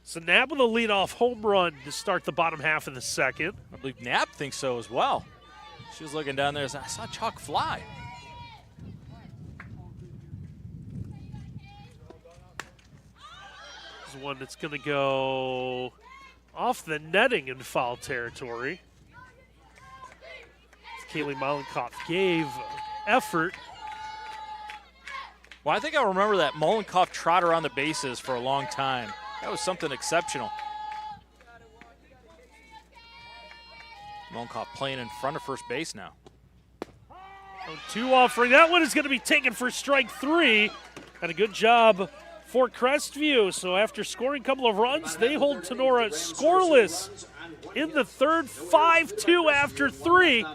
So Knapp with a leadoff home run to start the bottom half of the second. I believe Knapp thinks so as well. She was looking down there. I saw chalk fly. This is one that's going to go off the netting in foul territory. Kaylee Molenkoff gave effort. Well, I think I remember that Molenkoff trot around the bases for a long time. That was something exceptional. Monkoff playing in front of first base now. 2 offering. That one is going to be taken for strike 3. And a good job for Crestview. So after scoring a couple of runs, they hold Tinora scoreless in the third, 5-2 after 3.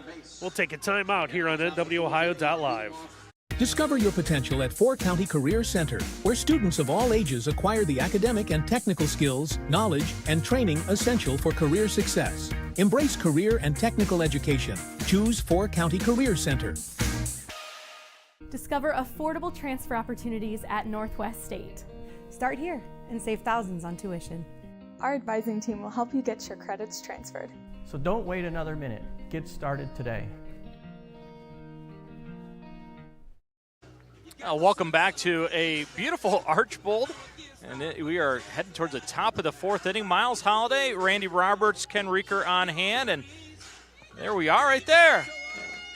We'll take a timeout here on NWOhio.live. Discover your potential at 4 County Career Center, where students of all ages acquire the academic and technical skills, knowledge, and training essential for career success. Embrace career and technical education. Choose 4 County Career Center. Discover affordable transfer opportunities at Northwest State. Start here and save thousands on tuition. Our advising team will help you get your credits transferred. So don't wait another minute. Get started today. Welcome back to a beautiful Archbold. And we are heading towards the top of the 4th inning. Miles Holliday, Randy Roberts, Ken Reeker on hand. And there we are right there.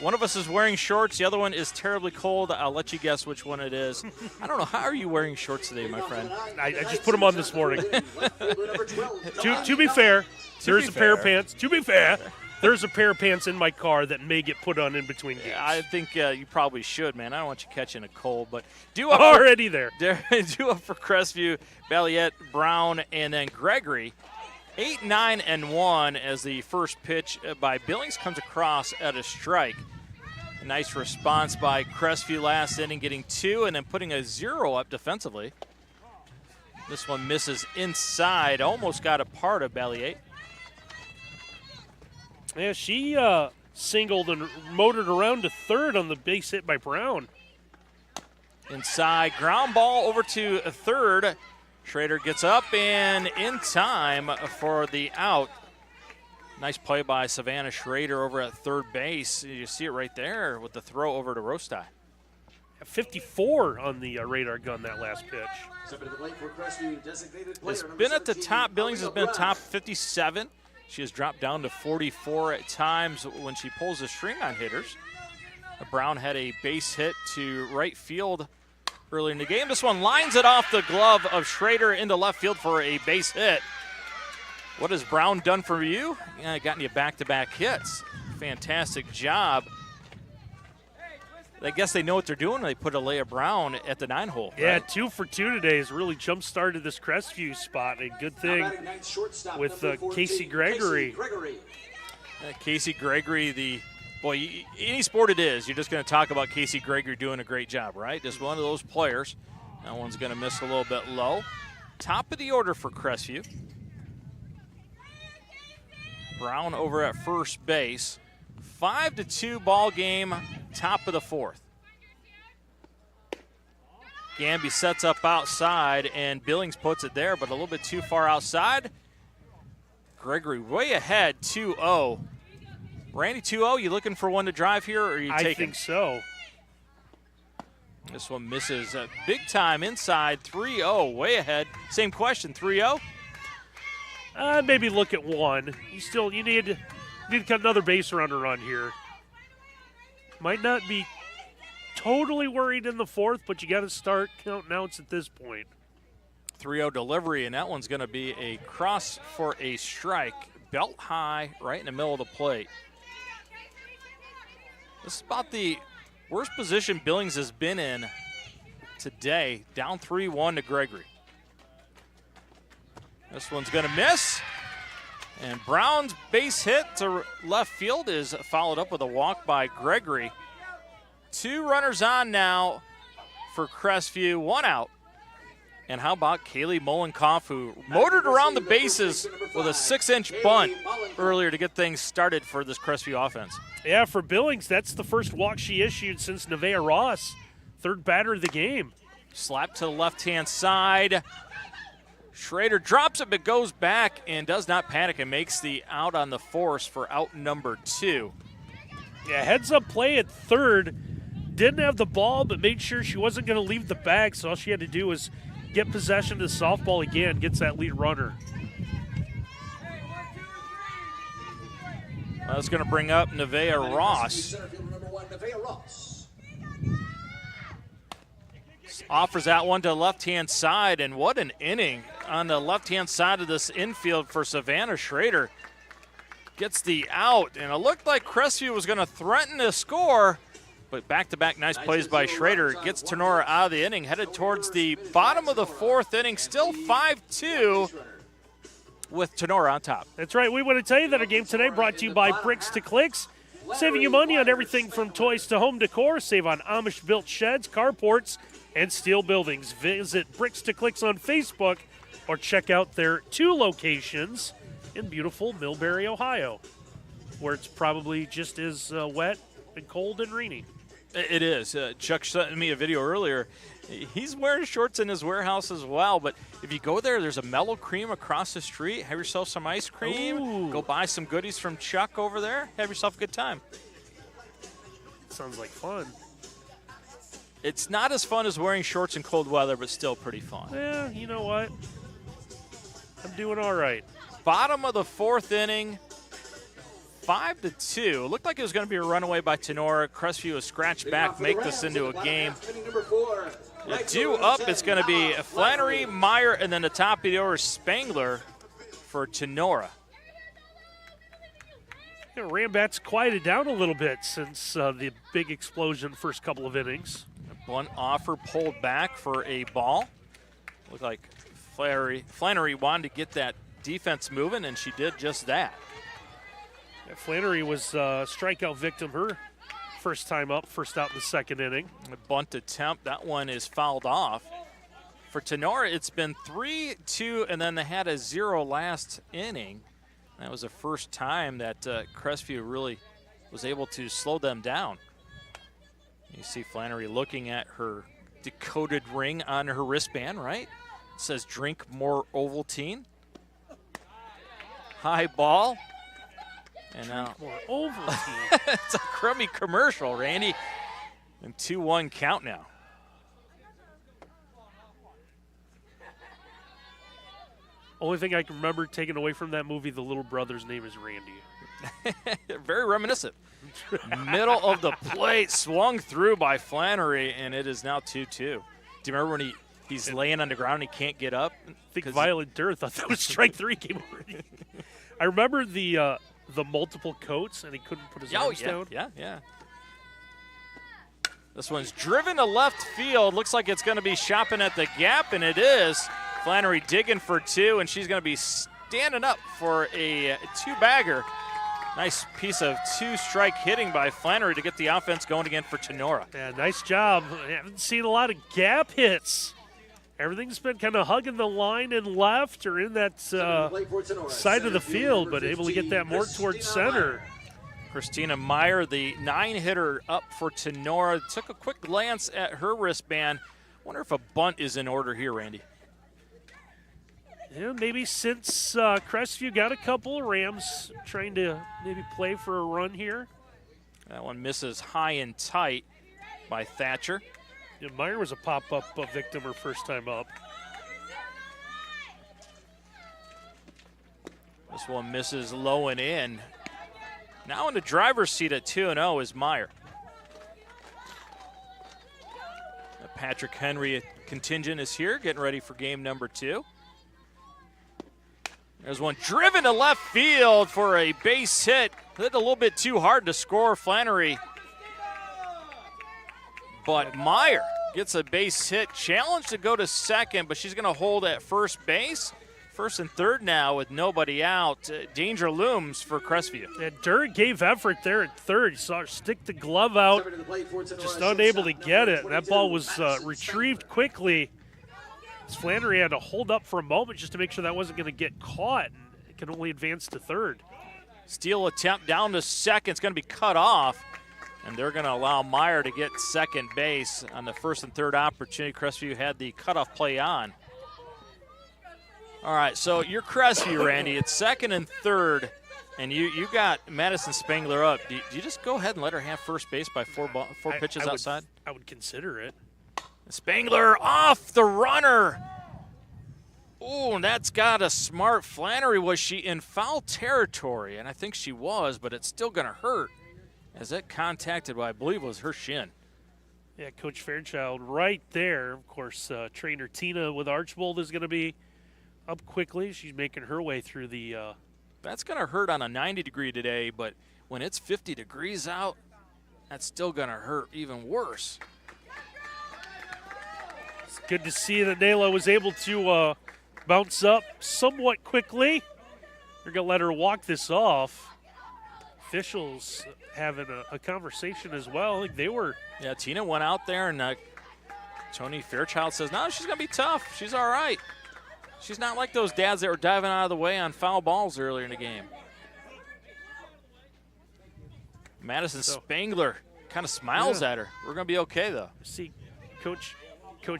One of us is wearing shorts. The other one is terribly cold. I'll let you guess which one it is. I don't know. How are you wearing shorts today, my friend? I just put them on this morning. to be fair, there's a pair of pants. To be fair, there's a pair of pants in my car that may get put on in between games. I think you probably should, man. I don't want you catching a cold. But due up already there. Due up for Crestview, Balliet, Brown, and then Gregory. 8, 9, and 1 as the first pitch by Billings comes across at a strike. A nice response by Crestview last inning, getting 2 and then putting a 0 up defensively. This one misses inside, almost got a part of Balliet. Yeah, she singled and motored around to third on the base hit by Brown. Inside, ground ball over to third. Schrader gets up and in time for the out. Nice play by Savannah Schrader over at third base. You see it right there with the throw over to Rostai. 54 on the radar gun that last pitch. It's been at the top. Billings has been at top 57. She has dropped down to 44 at times when she pulls the string on hitters. Brown had a base hit to right field early in the game. This one lines it off the glove of Schrader into left field for a base hit. What has Brown done for you? Gotten you back-to-back hits. Fantastic job. I guess they know what they're doing when they put Alea Brown at the 9-hole. Yeah, right? 2 for 2 today has really jump-started this Crestview spot. A good thing with Casey Gregory. Casey Gregory, any sport it is, you're just going to talk about Casey Gregory doing a great job, right? Just one of those players. That one's going to miss a little bit low. Top of the order for Crestview. Brown over at first base. 5-2 ball game, top of the 4th. Gamby sets up outside, and Billings puts it there, but a little bit too far outside. Gregory way ahead, 2-0. Randy, 2-0, you looking for one to drive here, or are you taking? I think so. This one misses big time inside, 3-0, way ahead. Same question, 3-0? Maybe look at 1. You need to cut another base runner on here. Might not be totally worried in the 4th, but you got to start counting outs at this point. 3-0 delivery, and that one's going to be a cross for a strike. Belt high, right in the middle of the plate. This is about the worst position Billings has been in today. Down 3-1 to Gregory. This one's going to miss. And Brown's base hit to left field is followed up with a walk by Gregory. 2 runners on now for Crestview, 1 out. And how about Kaylee Molenkoff, who motored around the bases with a 6-inch bunt earlier to get things started for this Crestview offense. Yeah, for Billings, that's the first walk she issued since Nevaeh Ross, 3rd batter of the game. Slap to the left-hand side. Schrader drops it but goes back and does not panic and makes the out on the force for out number 2. Yeah, heads-up play at third. Didn't have the ball but made sure she wasn't going to leave the bag, so all she had to do was get possession of the softball again, gets that lead runner. That's going to bring up Nevaeh Ross. Offers that one to the left-hand side, and what an inning on the left-hand side of this infield for Savannah Schrader. gets the out, and it looked like Crestview was going to threaten to score, but back-to-back nice plays by Schrader gets Tinora out of the inning, headed towards the bottom of the fourth inning, still 5-2 with Tinora on top. That's right. We want to tell you that our game today brought to you by Bricks to Clicks, saving you money on everything from toys to home decor. Save on Amish-built sheds, carports, and steel buildings. Visit Bricks to Clicks on Facebook or check out their 2 locations in beautiful Millbury, Ohio, where it's probably just as wet and cold and rainy. It is. Chuck sent me a video earlier. He's wearing shorts in his warehouse as well, but if you go there, there's a Mellow Cream across the street. Have yourself some ice cream. Ooh. Go buy some goodies from Chuck over there. Have yourself a good time. Sounds like fun. It's not as fun as wearing shorts in cold weather, but still pretty fun. Yeah, you know what? I'm doing all right. Bottom of the fourth inning, 5-2. It looked like it was going to be a runaway by Tinora. Crestview a scratch back, make this into a game. Due up, it's going to be Flannery, Meyer, and then the top of the order, Spangler for Tinora. You know, Rambat's quieted down a little bit since the big explosion first couple of innings. Blunt offer pulled back for a ball. Looked like Flannery wanted to get that defense moving, and she did just that. Yeah, Flannery was a strikeout victim her first time up, first out in the second inning. A bunt attempt, that one is fouled off. For Tinora, it's been 3-2, and then they had a 0 last inning. That was the first time that Crestview really was able to slow them down. You see Flannery looking at her decoded ring on her wristband, right? It says drink more Ovaltine. High ball. And now more Ovaltine. it's a crummy commercial, Randy. And 2-1 count now. Only thing I can remember taken away from that movie, the little brother's name is Randy. Very reminiscent. Middle of the plate, swung through by Flannery, and it is now 2-2. Do you remember when he's laying on the ground and he can't get up? I think Violet Durr thought that was strike 3 came already. I remember the multiple coats, and he couldn't put his arms down. Yeah. This one's driven to left field. Looks like it's going to be shopping at the gap, and it is. Flannery digging for 2, and she's going to be standing up for a 2-bagger. Nice piece of 2-strike hitting by Flannery to get the offense going again for Tinora. Yeah, nice job. I haven't seen a lot of gap hits. Everything's been kind of hugging the line and left or in that side of the field, but able to get that more towards center. Christina Meyer, the 9-hitter up for Tinora. Took a quick glance at her wristband. Wonder if a bunt is in order here, Randy. Yeah, maybe since Crestview got a couple, Rams trying to maybe play for a run here. That one misses high and tight by Thatcher. Yeah, Meyer was a pop-up victim her first time up. This one misses low and in. Now in the driver's seat at 2-0 is Meyer. Patrick Henry contingent is here, getting ready for game number 2. There's one driven to left field for a base hit. Hit a little bit too hard to score, Flannery. But Meyer gets a base hit. Challenge to go to second, but she's going to hold at first base. First and third now with nobody out. Danger looms for Crestview. Yeah, Durr gave effort there at third. You saw her stick the glove out, just unable to get it. That ball was retrieved quickly. Flannery had to hold up for a moment just to make sure that wasn't going to get caught. And it can only advance to third. Steal attempt down to second. It's going to be cut off. And they're going to allow Meyer to get second base on the first and third opportunity. Crestview had the cutoff play on. All right, so you're Crestview, Randy. It's second and third, and you got Madison Spangler up. Do you just go ahead and let her have first base by four pitches outside? I would consider it. Spangler off the runner. Oh, and that's got a smart Flannery. Was she in foul territory? And I think she was, but it's still going to hurt as it contacted what I believe was her shin. Yeah, Coach Fairchild right there. Of course, trainer Tina with Archbold is going to be up quickly. She's making her way through the That's going to hurt on a 90-degree today, but when it's 50 degrees out, that's still going to hurt even worse. It's good to see that Nayla was able to bounce up somewhat quickly. They're going to let her walk this off. Officials having a conversation as well. Like they were. Yeah, Tina went out there, and Tony Fairchild says, no, she's going to be tough. She's all right. She's not like those dads that were diving out of the way on foul balls earlier in the game. Madison Spangler kind of smiles at her. We're going to be okay, though. See, Coach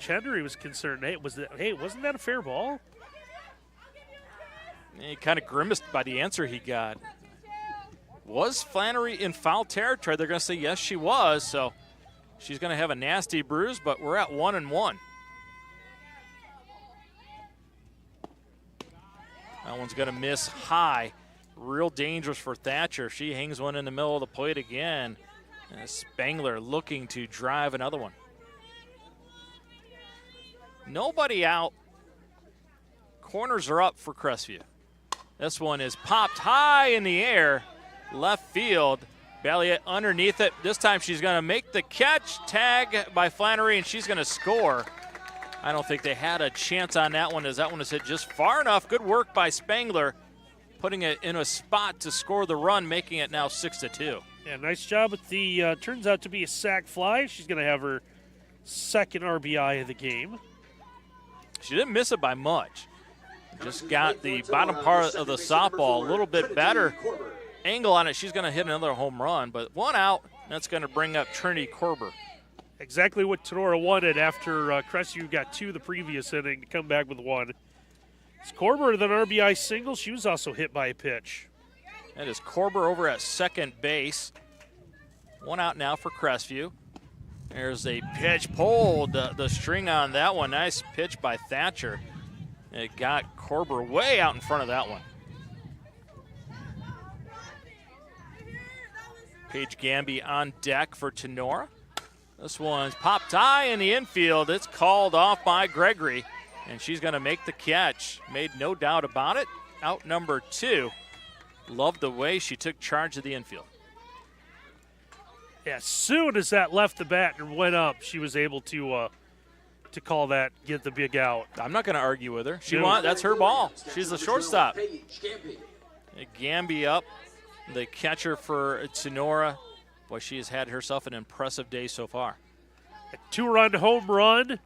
Henry was concerned. Hey, wasn't that a fair ball? He kind of grimaced by the answer he got. Was Flannery in foul territory? They're going to say yes, she was. So she's going to have a nasty bruise, but we're at 1-1. That one's going to miss high. Real dangerous for Thatcher. She hangs one in the middle of the plate again. And Spangler looking to drive another one. Nobody out. Corners are up for Crestview. This one is popped high in the air. Left field. Balliet underneath it. This time she's going to make the catch. Tag by Flannery, and she's going to score. I don't think they had a chance on that one, as that one was hit just far enough. Good work by Spangler, putting it in a spot to score the run, making it now 6-2. Yeah, nice job with the, turns out to be a sac fly. She's going to have her second RBI of the game. She didn't miss it by much. Just got the bottom part of the softball a little bit better angle on it. She's going to hit another home run, but one out. That's going to bring up Trinity Korber. Exactly what Tinora wanted after Crestview got two the previous inning to come back with one. It's Korber with an RBI single. She was also hit by a pitch. That is Korber over at second base. One out now for Crestview. There's a pitch pulled, the string on that one. Nice pitch by Thatcher. It got Korber way out in front of that one. Paige Gamby on deck for Tinora. This one's popped high in the infield. It's called off by Gregory, and she's going to make the catch. Made no doubt about it. Out number 2. Loved the way she took charge of the infield. Yeah, as soon as that left the bat and went up, she was able to call that, get the big out. I'm not going to argue with her. That's her ball. She's the shortstop. Gamby up, the catcher for Tinora. Boy, she has had herself an impressive day so far. A 2-run home run.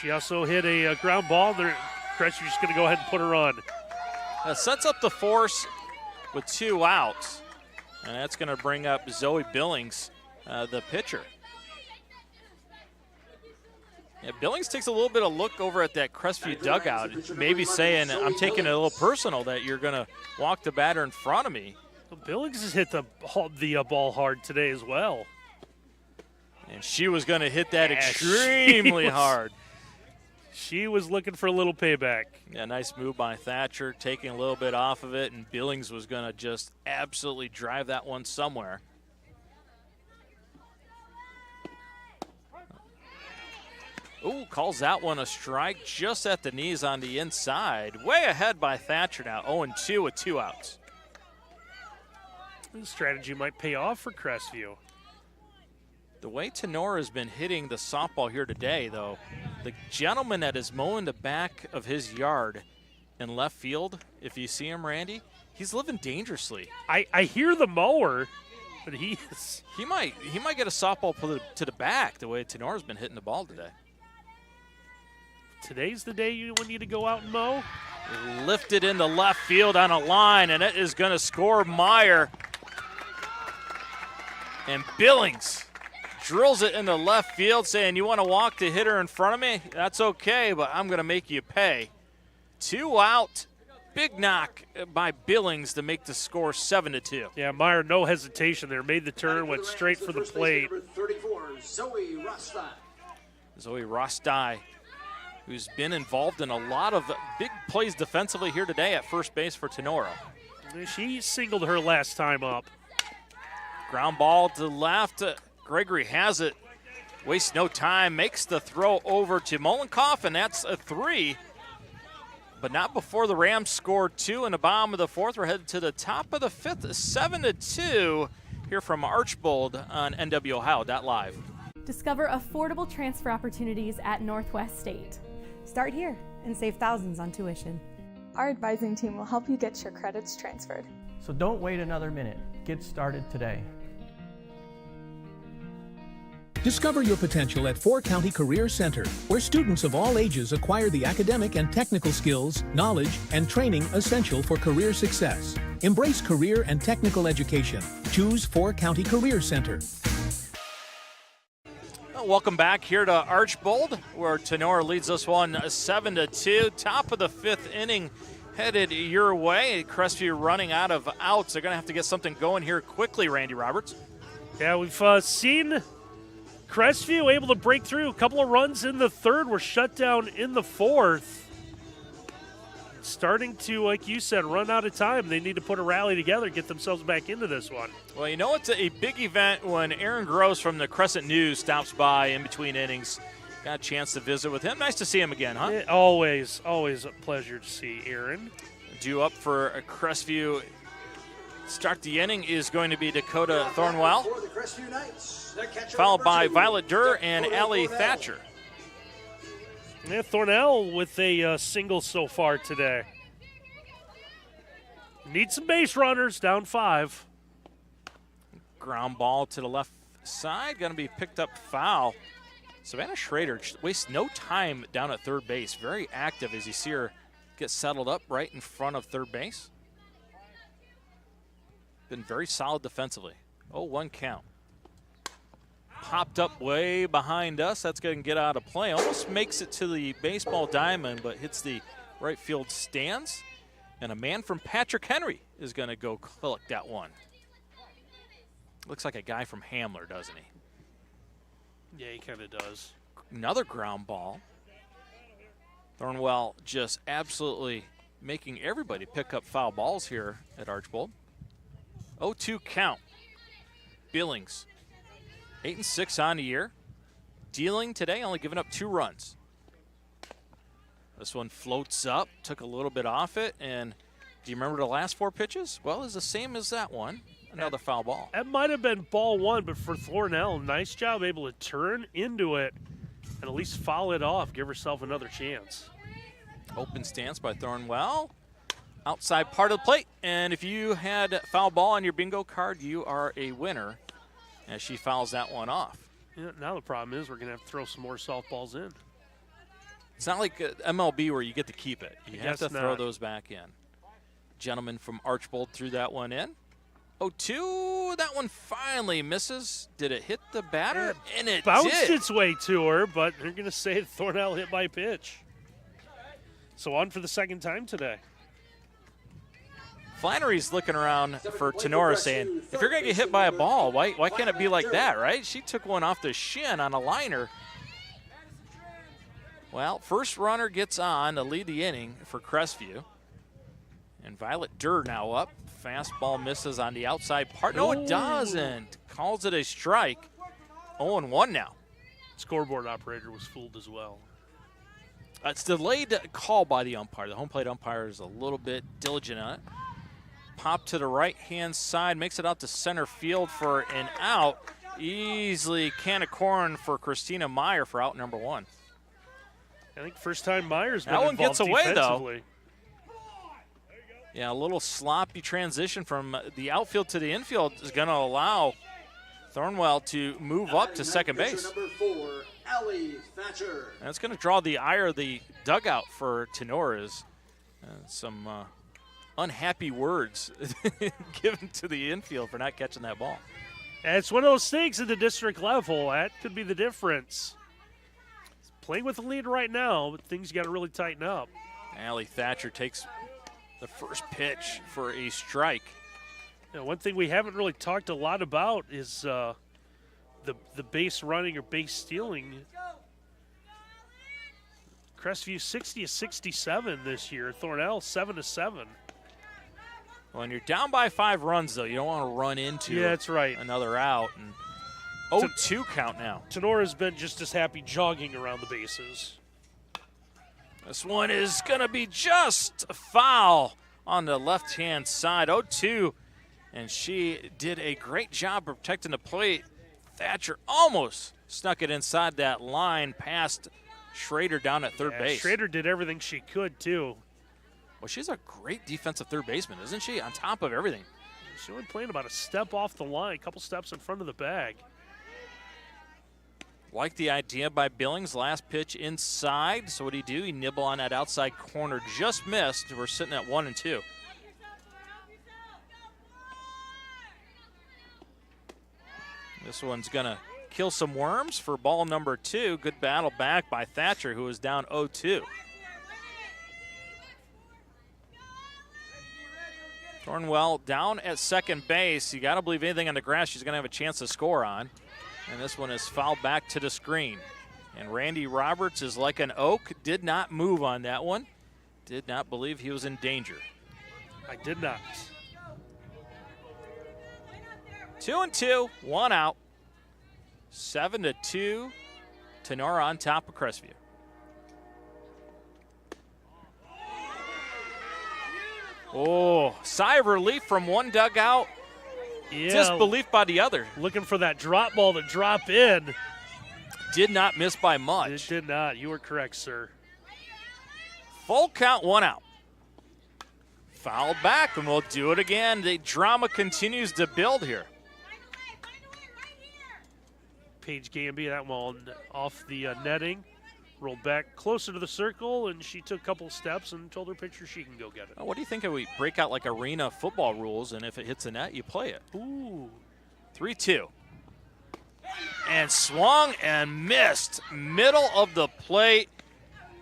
She also hit a ground ball. Crestview just going to go ahead and put her on. That sets up the force with 2 outs. And that's going to bring up Zoe Billings, the pitcher. Yeah, Billings takes a little bit of look over at that Crestview dugout, maybe saying, I'm taking it a little personal that you're going to walk the batter in front of me. Well, Billings has hit the ball hard today as well. And she was going to hit that extremely hard. She was looking for a little payback. Yeah, nice move by Thatcher, taking a little bit off of it, and Billings was going to just absolutely drive that one somewhere. Ooh, calls that one a strike just at the knees on the inside. Way ahead by Thatcher now, 0-2 with 2 outs. This strategy might pay off for Crestview. The way Tinora has been hitting the softball here today, though, the gentleman that is mowing the back of his yard in left field, if you see him, Randy, he's living dangerously. I hear the mower, but he might get a softball to the back the way Tinora's been hitting the ball today. Today's the day you want you to go out and mow? Lifted into left field on a line, and it is going to score Meyer. And Billings drills it into left field, saying, you want to walk the hitter in front of me? That's okay, but I'm going to make you pay. 2 out. Big knock by Billings to make the score 7-2. Yeah, Meyer, no hesitation there. Made the turn, went straight for the plate. Zoe Rostai, who's been involved in a lot of big plays defensively here today at first base for Tinora. She singled her last time up. Ground ball to left. Gregory has it. Wastes no time. Makes the throw over to Molenkoff, and that's a 3. but not before the Rams score 2 in the bottom of the 4th. We're headed to the top of the 5th, 7-2 here from Archbold on NWOhio.live. Discover affordable transfer opportunities at Northwest State. Start here and save thousands on tuition. Our advising team will help you get your credits transferred. So don't wait another minute. Get started today. Discover your potential at 4 County Career Center, where students of all ages acquire the academic and technical skills, knowledge, and training essential for career success. Embrace career and technical education. Choose 4 County Career Center. Welcome back here to Archbold, where Tinora leads us one 7-2. Top of the 5th inning headed your way. Crestview running out of outs. They're going to have to get something going here quickly, Randy Roberts. Yeah, we've seen Crestview able to break through. A couple of runs in the 3rd, were shut down in the 4th. Starting to, like you said, run out of time. They need to put a rally together, get themselves back into this one. Well, you know, it's a big event when Aaron Gross from the Crescent News stops by in between innings. Got a chance to visit with him. Nice to see him again, huh? Always a pleasure to see Aaron. Due up for a Crestview. Start the inning is going to be Dakota Thornwell, followed by Violet Durr and Allie Thatcher. Yeah, Thornell with a single so far today. Need some base runners, down 5. Ground ball to the left side, going to be picked up foul. Savannah Schrader wastes no time down at third base. Very active as you see her get settled up right in front of third base. Been very solid defensively. 0-1 count. Popped up way behind us. That's going to get out of play. Almost makes it to the baseball diamond, but hits the right field stands. And a man from Patrick Henry is going to go collect that one. Looks like a guy from Hamler, doesn't he? Yeah, he kind of does. Another ground ball. Thornwell just absolutely making everybody pick up foul balls here at Archbold. 0-2 count. Billings, 8-6 on the year. Dealing today, only giving up 2 runs. This one floats up, took a little bit off it, and do you remember the last 4 pitches? Well, it's the same as that one. Another foul ball. That might have been ball 1, but for Thornell, nice job able to turn into it and at least foul it off, give herself another chance. Open stance by Thornwell. Outside part of the plate, and if you had foul ball on your bingo card, you are a winner as she fouls that one off. Yeah, now the problem is we're going to have to throw some more softballs in. It's not like MLB where you get to keep it. You have to throw not. those back in. Gentleman from Archbold threw that one in. 0-2, that one finally misses. Did it hit the batter? And it bounced did. its way to her, but they're going to say Thornell hit by pitch. So on for the second time today. Flannery's looking around for Tinora saying, if you're going to get hit by a ball, why can't it be like that, right? She took one off the shin on a liner. Well, first runner gets on to lead the inning for Crestview. And Violet Durr now up. Fastball misses on the outside part. No, it doesn't. Calls it a strike. 0-1 now. Scoreboard operator was fooled as well. It's delayed call by the umpire. The home plate umpire is a little bit diligent on it. Pop to the right-hand side, makes it out to center field for an out. Easily can of corn for Christina Meyer for out number 1. I think first time Meyer's been that one involved gets away, defensively. Though. Yeah, a little sloppy transition from the outfield to the infield is going to allow Thornwell to move up to second base. Number 4, Allie Thatcher. And it's going to draw the ire of the dugout for Tenora's. Some unhappy words given to the infield for not catching that ball. And it's one of those things at the district level. That could be the difference. Playing with the lead right now, but things got to really tighten up. Allie Thatcher takes the first pitch for a strike. You know, one thing we haven't really talked a lot about is the base running or base stealing. Crestview 60-67 this year. Thornell 7-7. When you're down by 5 runs, though, you don't want to run into that's right. another out. And 0-2 count now. Tenora's been just as happy jogging around the bases. This one is going to be just a foul on the left-hand side. 0-2, and she did a great job protecting the plate. Thatcher almost snuck it inside that line past Schrader down at third base. Schrader did everything she could, too. Well, she's a great defensive third baseman, isn't she? On top of everything. She's only playing about a step off the line, a couple steps in front of the bag. Like the idea by Billings. Last pitch inside. So what do? He nibble on that outside corner. Just missed. We're sitting at 1-2. This one's going to kill some worms for ball number 2. Good battle back by Thatcher, who is down 0-2. Thornwell down at second base. You got to believe anything on the grass she's going to have a chance to score on. And this one is fouled back to the screen. And Randy Roberts is like an oak. Did not move on that one. Did not believe he was in danger. I did not. 2-2, 1 out. 7-2. Tinora on top of Crestview. Oh, sigh of relief from one dugout. Yeah, disbelief by the other. Looking for that drop ball to drop in. Did not miss by much. It did not. You were correct, sir. Full count, 1 out. Fouled back, and we'll do it again. The drama continues to build here. Paige Gamby, that one off the netting. Rolled back closer to the circle, and she took a couple steps and told her pitcher she can go get it. Oh, what do you think if we break out like arena football rules, and if it hits the net, you play it? Ooh. 3-2. And swung and missed. Middle of the plate.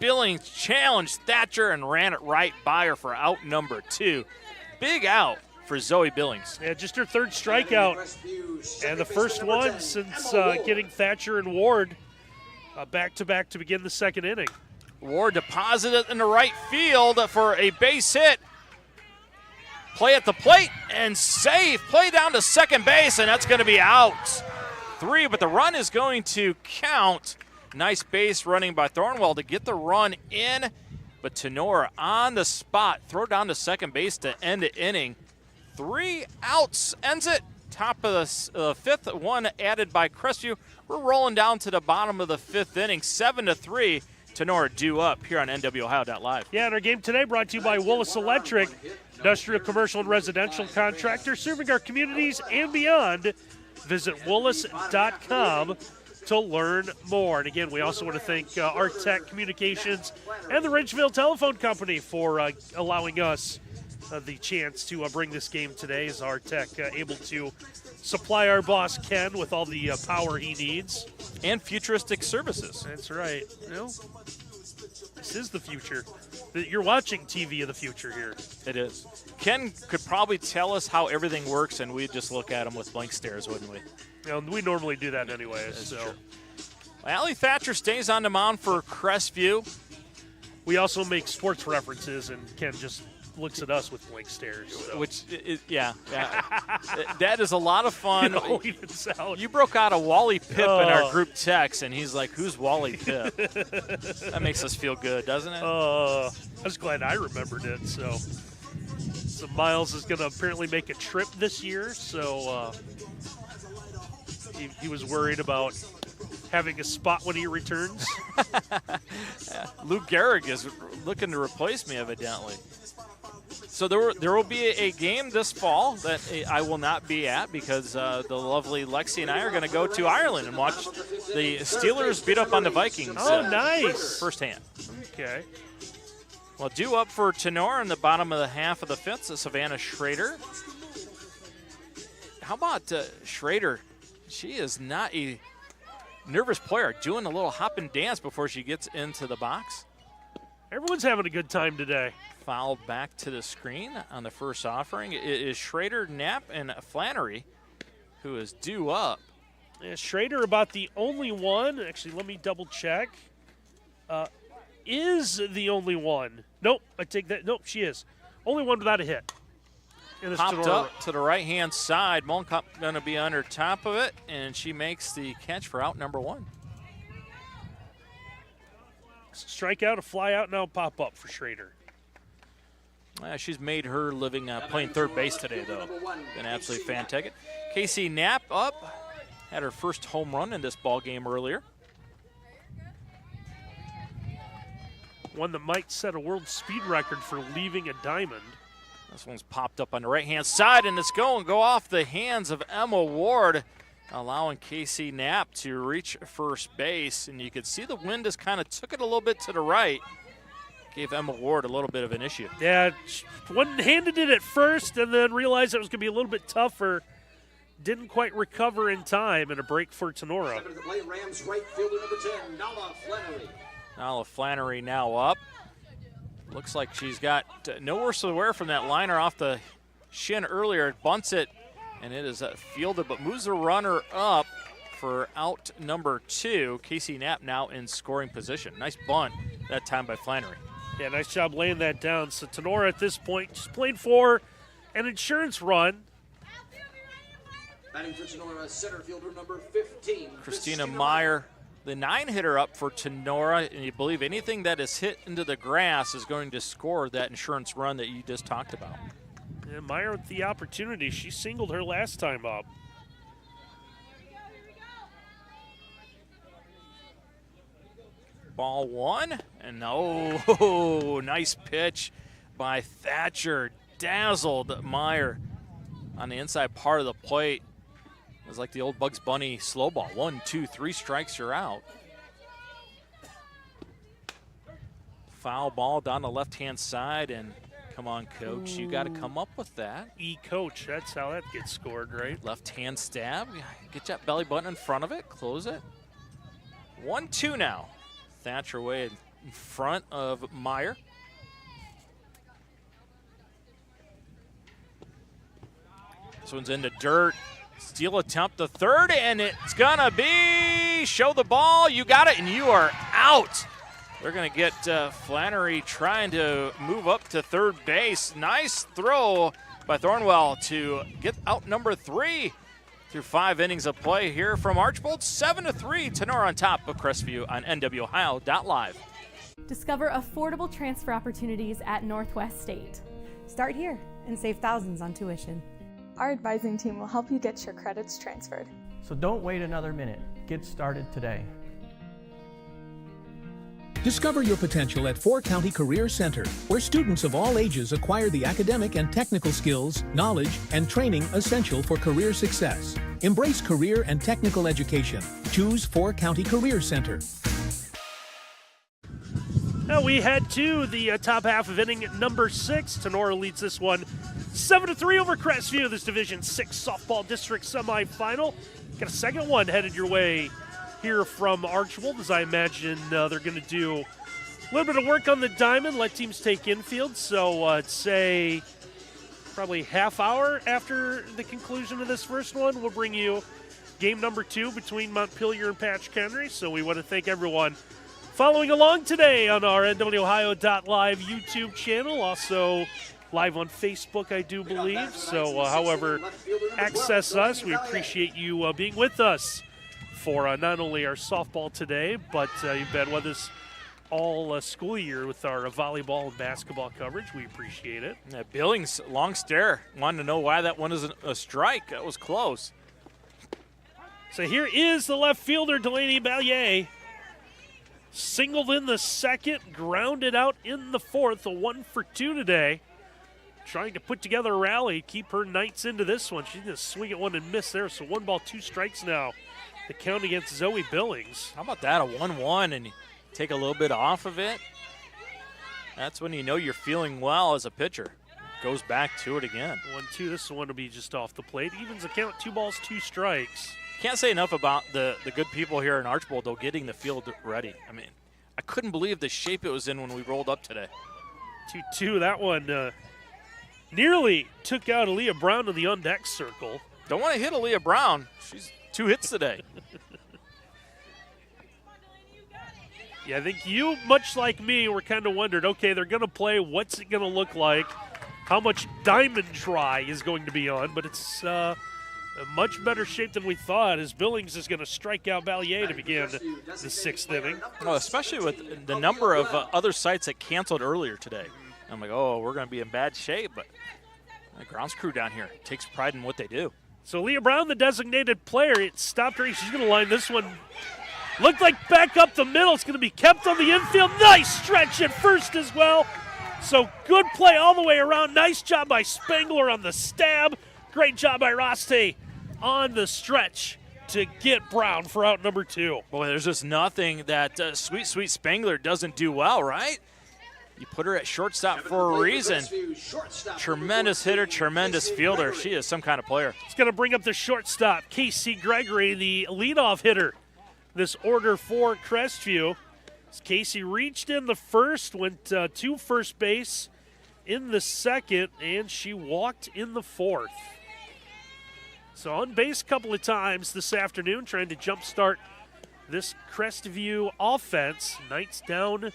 Billings challenged Thatcher and ran it right by her for out number 2. Big out for Zoe Billings. Yeah, just her third strikeout. And the first one since getting Thatcher and Ward back-to-back to begin the second inning. Ward deposited in the right field for a base hit. Play at the plate and safe. Play down to second base, and that's going to be out. 3, but the run is going to count. Nice base running by Thornwell to get the run in, but Tinora on the spot. Throw down to second base to end the inning. 3 outs ends it. Top of the 5th, one added by Crestview. We're rolling down to the bottom of the 5th inning, 7-3. Tinora due up here on NWOhio.live. Yeah, and our game today brought to you by Willis Electric, industrial, commercial, and residential contractor serving our communities and beyond. Visit willis.com to learn more. And again, we also want to thank Art Tech Communications and the Ridgeville Telephone Company for allowing us the chance to bring this game today. As Art Tech able to supply our boss Ken with all the power he needs. And futuristic services. That's right. You know, this is the future. You're watching TV of the future here. It is. Ken could probably tell us how everything works, and we'd just look at him with blank stares, wouldn't we? You know, we normally do that anyways. So, true. Allie Thatcher stays on the mound for Crestview. We also make sports references, and Ken just looks at us with blank stares. So. Which, yeah. That is a lot of fun. It you broke out a Wally Pip in our group text, and he's like, who's Wally Pip? That makes us feel good, doesn't it? I was glad I remembered it. So Miles is going to apparently make a trip this year, so he was worried about having a spot when he returns. Lou Gehrig is looking to replace me, evidently. So there will be a game this fall that I will not be at because the lovely Lexi and I are going to go to Ireland and watch the Steelers beat up on the Vikings. Oh, nice. Firsthand. Okay. Well, due up for Tinora in the bottom of the half of the 5th is Savannah Schrader. How about Schrader? She is not a nervous player, doing a little hop and dance before she gets into the box. Everyone's having a good time today. Fouled back to the screen on the first offering. It is Schrader, Knapp, and Flannery who is due up. Yeah, Schrader about the only one. Actually, let me double check. Is the only one. Nope, I take that. Nope, she is. Only one without a hit. Popped up to the right-hand side. Mollenkopf going to be under top of it, and she makes the catch for out number 1. strike out, a fly out, now pop up for Schrader. She's made her living playing third base today, though. Been absolutely fantastic. Casey Knapp up. Had her first home run in this ball game earlier. One that might set a world speed record for leaving a diamond. This one's popped up on the right-hand side, and it's going to go off the hands of Emma Ward, allowing Casey Knapp to reach first base. And you could see the wind just kind of took it a little bit to the right. Gave Emma Ward a little bit of an issue. Yeah, one-handed it at first and then realized it was going to be a little bit tougher. Didn't quite recover in time, and a break for Tinora. Second to the plate, Rams right fielder number 10, Nala Flannery. Nala Flannery now up. Looks like she's got no worse aware from that liner off the shin earlier. It bunts it, and it is fielded, but moves the runner up for out number 2. Casey Knapp now in scoring position. Nice bunt that time by Flannery. Yeah, nice job laying that down. So Tinora at this point just played for an insurance run. Batting for Tinora, center fielder number 15, Christina Meyer, the 9-hitter up for Tinora, and you believe anything that is hit into the grass is going to score that insurance run that you just talked about. And Meyer with the opportunity. She singled her last time up. Ball one, and oh, nice pitch by Thatcher. Dazzled Meyer on the inside part of the plate. It was like the old Bugs Bunny slow ball. 1, 2, 3 strikes, you're out. Foul ball down the left-hand side, and come on, Coach, you got to come up with that. Coach, that's how that gets scored, right? Left-hand stab, get that belly button in front of it, close it. 1-2 now. Thatcher way in front of Meyer. This one's in the dirt. Steal attempt to third, and it's gonna be show the ball. You got it, and you are out. They're gonna get Flannery trying to move up to third base. Nice throw by Thornwell to get out number 3 through 5 innings of play here from Archbold. 7-3, Tinora on top of Crestview on NWOhio.live. Discover affordable transfer opportunities at Northwest State. Start here and save thousands on tuition. Our advising team will help you get your credits transferred. So don't wait another minute. Get started today. Discover your potential at 4 County Career Center, where students of all ages acquire the academic and technical skills, knowledge, and training essential for career success. Embrace career and technical education. Choose 4 County Career Center. Now we head to the top half of inning number 6. Tinora leads this one 7-3 over Crestview, this Division 6 softball district semifinal. Got a second one headed your way here from Archbold, as I imagine they're going to do a little bit of work on the diamond, let teams take infield. So I'd say probably half hour after the conclusion of this first one, we'll bring you game number 2 between Montpelier and Patch Henry. So we want to thank everyone following along today on our NWOhio.live YouTube channel, also live on Facebook, I do believe. So however, access us. We appreciate you being with us for not only our softball today, but you've been with us all school year with our volleyball and basketball coverage. We appreciate it. Yeah, Billings, long stare. Wanted to know why that one isn't a strike. That was close. So here is the left fielder, Delaney Ballier. Singled in the second, grounded out in the fourth, a 1 for 2 today. Trying to put together a rally, keep her Knights into this one. She's going to swing at one and miss there, so 1 ball, 2 strikes now. The count against Zoe Billings. How about that, a 1-1, and you take a little bit off of it? That's when you know you're feeling well as a pitcher. Goes back to it again. 1-2, this one will be just off the plate. Evens the count, 2 balls, 2 strikes. Can't say enough about the good people here in Archbold, though, getting the field ready. I mean, I couldn't believe the shape it was in when we rolled up today. 2-2, that one nearly took out Aaliyah Brown in the on-deck circle. Don't want to hit Aaliyah Brown. She's 2 hits today. Yeah, I think you, much like me, were kind of wondered, okay, they're going to play. What's it going to look like? How much diamond try is going to be on? But it's in much better shape than we thought, as Billings is going to strike out Valier to begin the 6th inning. Well, especially with the number of other sites that canceled earlier today. I'm like, oh, we're going to be in bad shape, but the grounds crew down here takes pride in what they do. So Leah Brown, the designated player, it stopped her. She's going to line this one. Looked like back up the middle. It's going to be kept on the infield. Nice stretch at first as well. So good play all the way around. Nice job by Spangler on the stab. Great job by Roste on the stretch to get Brown for out number 2. Boy, there's just nothing that sweet Spangler doesn't do well, right? You put her at shortstop for a reason. Tremendous hitter, tremendous fielder. She is some kind of player. It's going to bring up the shortstop, Casey Gregory, the leadoff hitter. This order for Crestview. Casey reached in the first, went to first base in the second, and she walked in the 4th. So on base a couple of times this afternoon, trying to jumpstart this Crestview offense. Knights down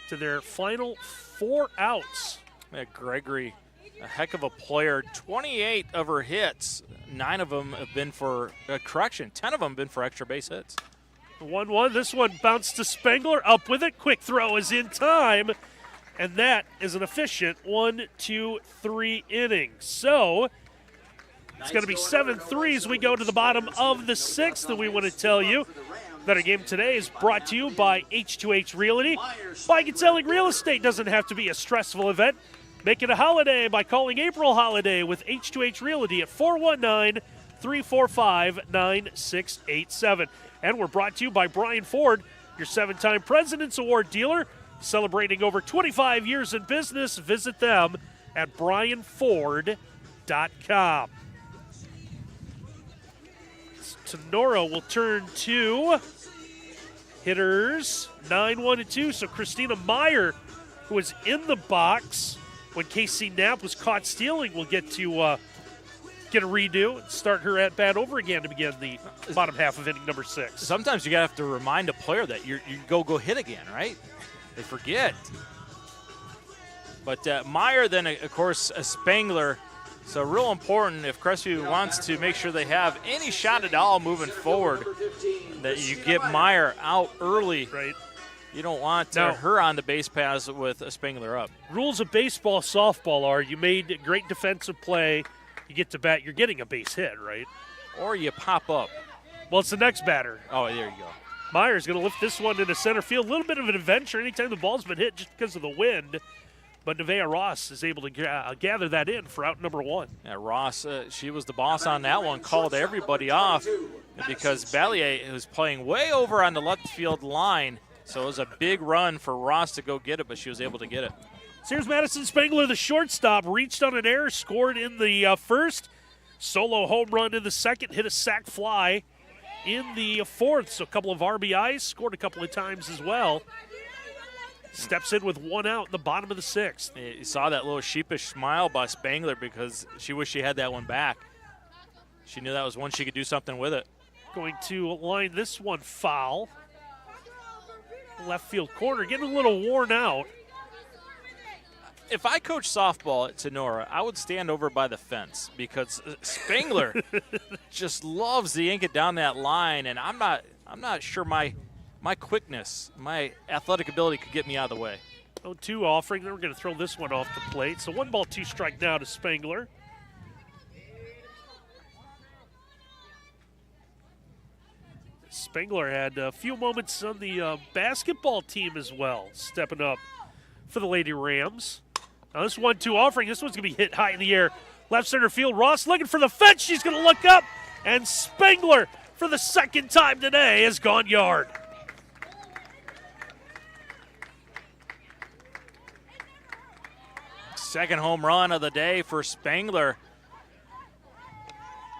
to their final 4 outs. Yeah, Gregory, a heck of a player. 28 of her hits, 9 of them have been for 10 of them have been for extra base hits. 1-1. This one bounced to Spangler. Up with it. Quick throw is in time. And that is an efficient 1-2-3 inning. So it's going to be 7-3 as we go to the bottom of the 6th. And we want to tell you that our game today is brought to you by H2H Realty. Buying and selling real estate doesn't have to be a stressful event. Make it a holiday by calling April Holiday with H2H Realty at 419-345-9687. And we're brought to you by Brian Ford, your 7-time President's Award dealer. Celebrating over 25 years in business. Visit them at brianford.com. Tinora will turn to hitters 9-1-2. So Christina Meyer, who was in the box when Casey Knapp was caught stealing, will get to get a redo and start her at bat over again to begin the bottom half of inning number 6. Sometimes you gotta have to remind a player that you go hit again, right? They forget. But Meyer, then of course Spangler. So real important if Crestview wants to make sure they have any shot at all moving forward, that you get Meyer out early. Right. You don't want her on the base paths with a Spangler up. Rules of baseball, softball are you made great defensive play, you get to bat, you're getting a base hit, right? Or you pop up. Well, it's the next batter. Oh, there you go. Meyer's going to lift this one into center field. A little bit of an adventure anytime the ball's been hit just because of the wind. But Nevaeh Ross is able to gather that in for out number 1. Yeah, Ross, she was the boss on that one, called everybody off because Valier was playing way over on the left field line. So it was a big run for Ross to go get it, but she was able to get it. Here's Madison Spangler, the shortstop, reached on an error, scored in the first. Solo home run in the second, hit a sac fly in the 4th. So a couple of RBIs, scored a couple of times as well. Steps in with 1 out in the bottom of the 6th. You saw that little sheepish smile by Spangler because she wished she had that one back. She knew that was one she could do something with it. Going to line this one foul. Left field corner, getting a little worn out. If I coach softball at Tinora, I would stand over by the fence because Spangler just loves to yank it down that line, and I'm not sure my quickness, my athletic ability could get me out of the way. 0-2 offering. Then we're going to throw this one off the plate. So 1 ball, 2 strike now to Spangler. Spangler had a few moments on the basketball team as well, stepping up for the Lady Rams. Now this 1-2 offering, this one's going to be hit high in the air. Left center field, Ross looking for the fence. She's going to look up, and Spangler, for the second time today, has gone yard. Second home run of the day for Spangler.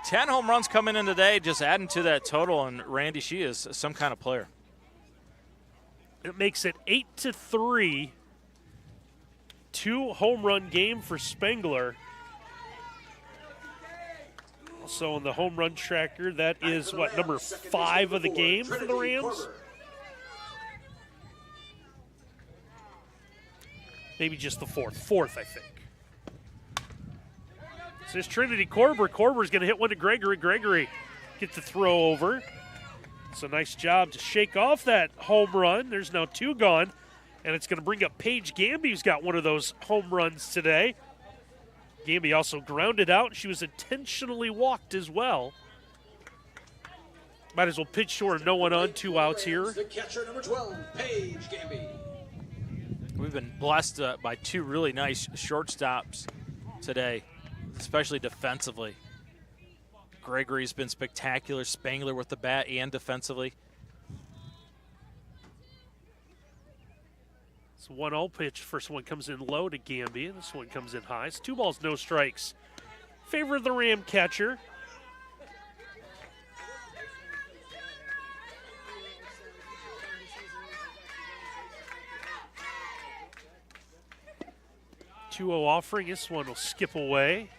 10 home runs coming in today, just adding to that total, and Randy, she is some kind of player. It makes it 8-3. 2 home run game for Spangler. Also on the home run tracker, that is what, number 5 of the game for the Rams? Maybe just the 4th. 4th, I think. there's Trinity Corber. Corber's going to hit one to Gregory. Gregory gets the throw over. It's a nice job to shake off that home run. There's now 2 gone, and it's going to bring up Paige Gamby, who's got one of those home runs today. Gamby also grounded out. She was intentionally walked as well. Might as well pitch to her. No one on, 2 outs here. The catcher, number 12, Paige Gamby. We've been blessed by 2 really nice shortstops today, especially defensively. Gregory's been spectacular. Spangler with the bat and defensively. It's 1-0 pitch. First one comes in low to Gamby, and this one comes in high. It's 2 balls, no strikes. Favor of the Ram catcher. Offering. This one will skip away.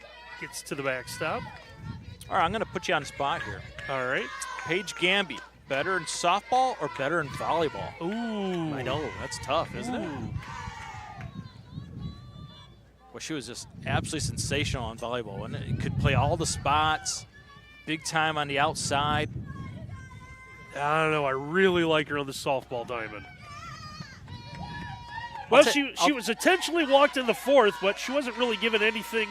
Gets to the backstop. All right, I'm going to put you on the spot here. All right. Paige Gamby, better in softball or better in volleyball? Ooh. I know, that's tough, isn't it? Well, she was just absolutely sensational on volleyball, and could play all the spots, big time on the outside. I don't know. I really like her on the softball diamond. Well, she was intentionally walked in the 4th, but she wasn't really given anything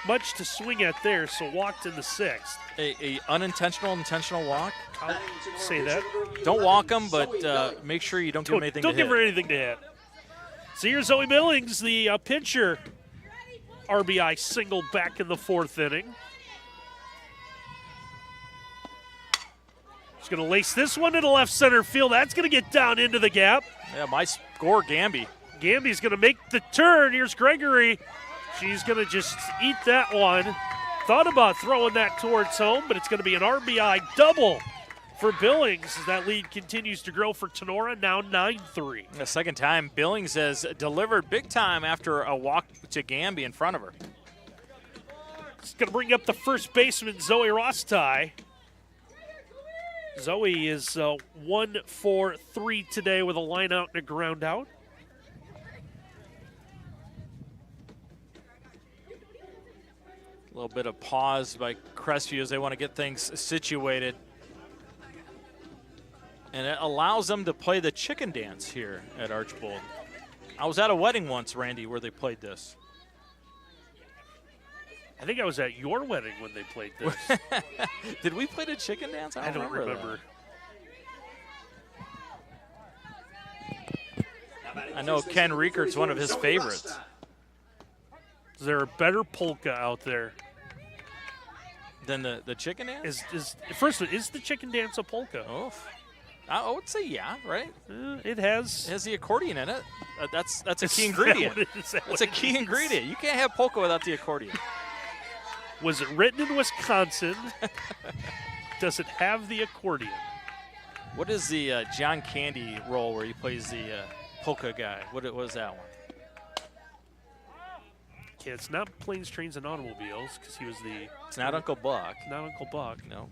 much to swing at there, so walked in the 6th. A intentional walk? I'll say that. Don't walk them, but make sure you don't give them anything to hit. Don't give her anything to hit. So here's Zoe Billings, the pitcher. RBI single back in the 4th inning. She's going to lace this one into left center field. That's going to get down into the gap. Yeah, my score, Gamby. Gamby's going to make the turn. Here's Gregory. She's going to just eat that one. Thought about throwing that towards home, but it's going to be an RBI double for Billings as that lead continues to grow for Tinora, now 9-3. The second time Billings has delivered big time after a walk to Gamby in front of her. It's going to bring up the first baseman, Zoe Rostai. Zoe is 1 for 3 today with a line out and a ground out. A little bit of pause by Crestview as they want to get things situated. And it allows them to play the chicken dance here at Archbold. I was at a wedding once, Randy, where they played this. I think I was at your wedding when they played this. Did we play the chicken dance? I don't remember. I know Ken Riekert's one of his favorites. Is there a better polka out there than the chicken dance? First, is the chicken dance a polka? Oh, I would say yeah, right? It has the accordion in it. That's a key ingredient. That's a key ingredient. You can't have polka without the accordion. Was it written in Wisconsin? Does it have the accordion? What is the John Candy role where he plays the polka guy? What was that one? Okay, it's not Planes, Trains, and Automobiles because he was the... It's not Uncle Buck. Not Uncle Buck. No.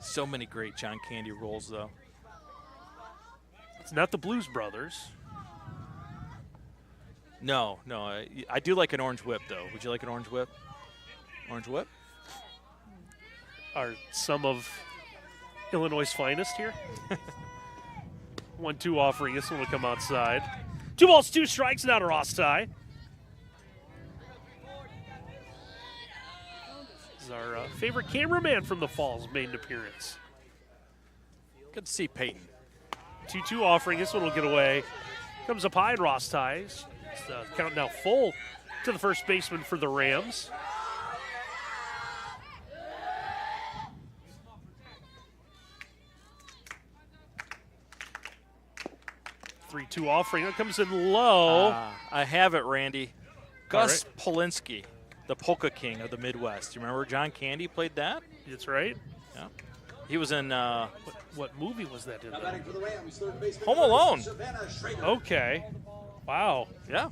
So many great John Candy roles, though. It's not the Blues Brothers. No. I do like an Orange Whip, though. Would you like an Orange Whip? Orange Whip? Are some of Illinois' finest here. 1-2 offering. This one will come outside. 2 balls, 2 strikes, now to Rostai. This is our favorite cameraman from the Falls made an appearance. Good to see Peyton. 2-2 offering. This one will get away. Comes up high, and Rostai. It's count now full to the first baseman for the Rams. 3-2 offering. That comes in low. I have it, Randy. Gus Polinsky, the Polka King of the Midwest. You remember John Candy played that? That's right. Yeah. He was in... what movie was that in? Home Alone. Okay. Wow. Yeah.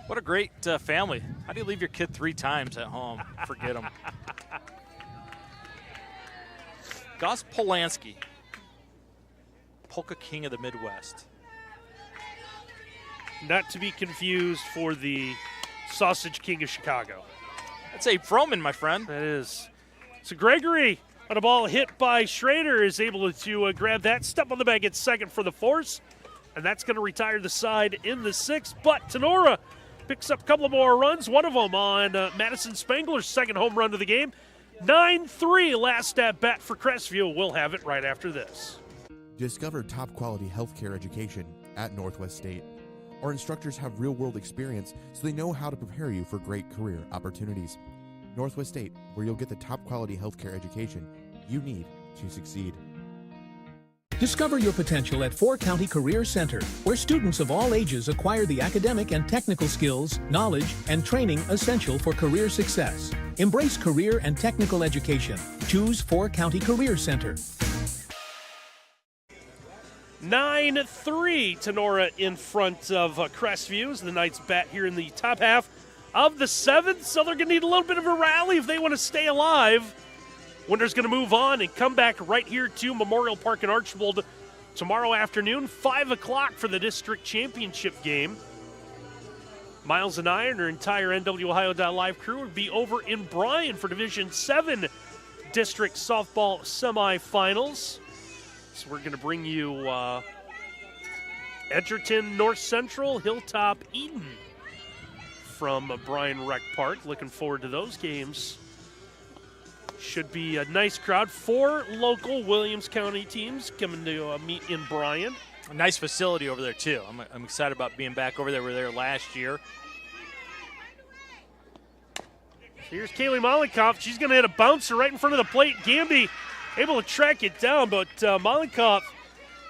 What a great family. How do you leave your kid 3 times at home? Forget him. Gus Polanski, Polka King of the Midwest. Not to be confused for the Sausage King of Chicago. That's Abe Froman, my friend. That is. So Gregory, on a ball hit by Schrader, is able to grab that, step on the bag at second for the force, and that's going to retire the side in the sixth. But Tinora picks up a couple of more runs, one of them on Madison Spangler's second home run of the game. 9-3 last at bat for Crestview. We'll have it right after this. Discover top-quality healthcare education at Northwest State. Our instructors have real-world experience, so they know how to prepare you for great career opportunities. Northwest State, where you'll get the top-quality healthcare education you need to succeed. Discover your potential at Four County Career Center, where students of all ages acquire the academic and technical skills, knowledge, and training essential for career success. Embrace career and technical education. Choose Four County Career Center. 9-3, Tinora in front of Crestview as the Knights bat here in the top half of the seventh. So they're going to need a little bit of a rally if they want to stay alive. Winter's going to move on and come back right here to Memorial Park in Archbold tomorrow afternoon, 5 o'clock for the district championship game. Miles and I and our entire NWOhio.live crew will be over in Bryan for Division 7 district softball semifinals. So we're going to bring you Edgerton, North Central, Hilltop, Eaton from Bryan Rec Park. Looking forward to those games. Should be a nice crowd. 4 local Williams County teams coming to meet in Bryan. A nice facility over there, too. I'm excited about being back over there. We were there last year. Here's Kaylee Mollenkoff. She's going to hit a bouncer right in front of the plate. Gamby able to track it down, but Mollenkoff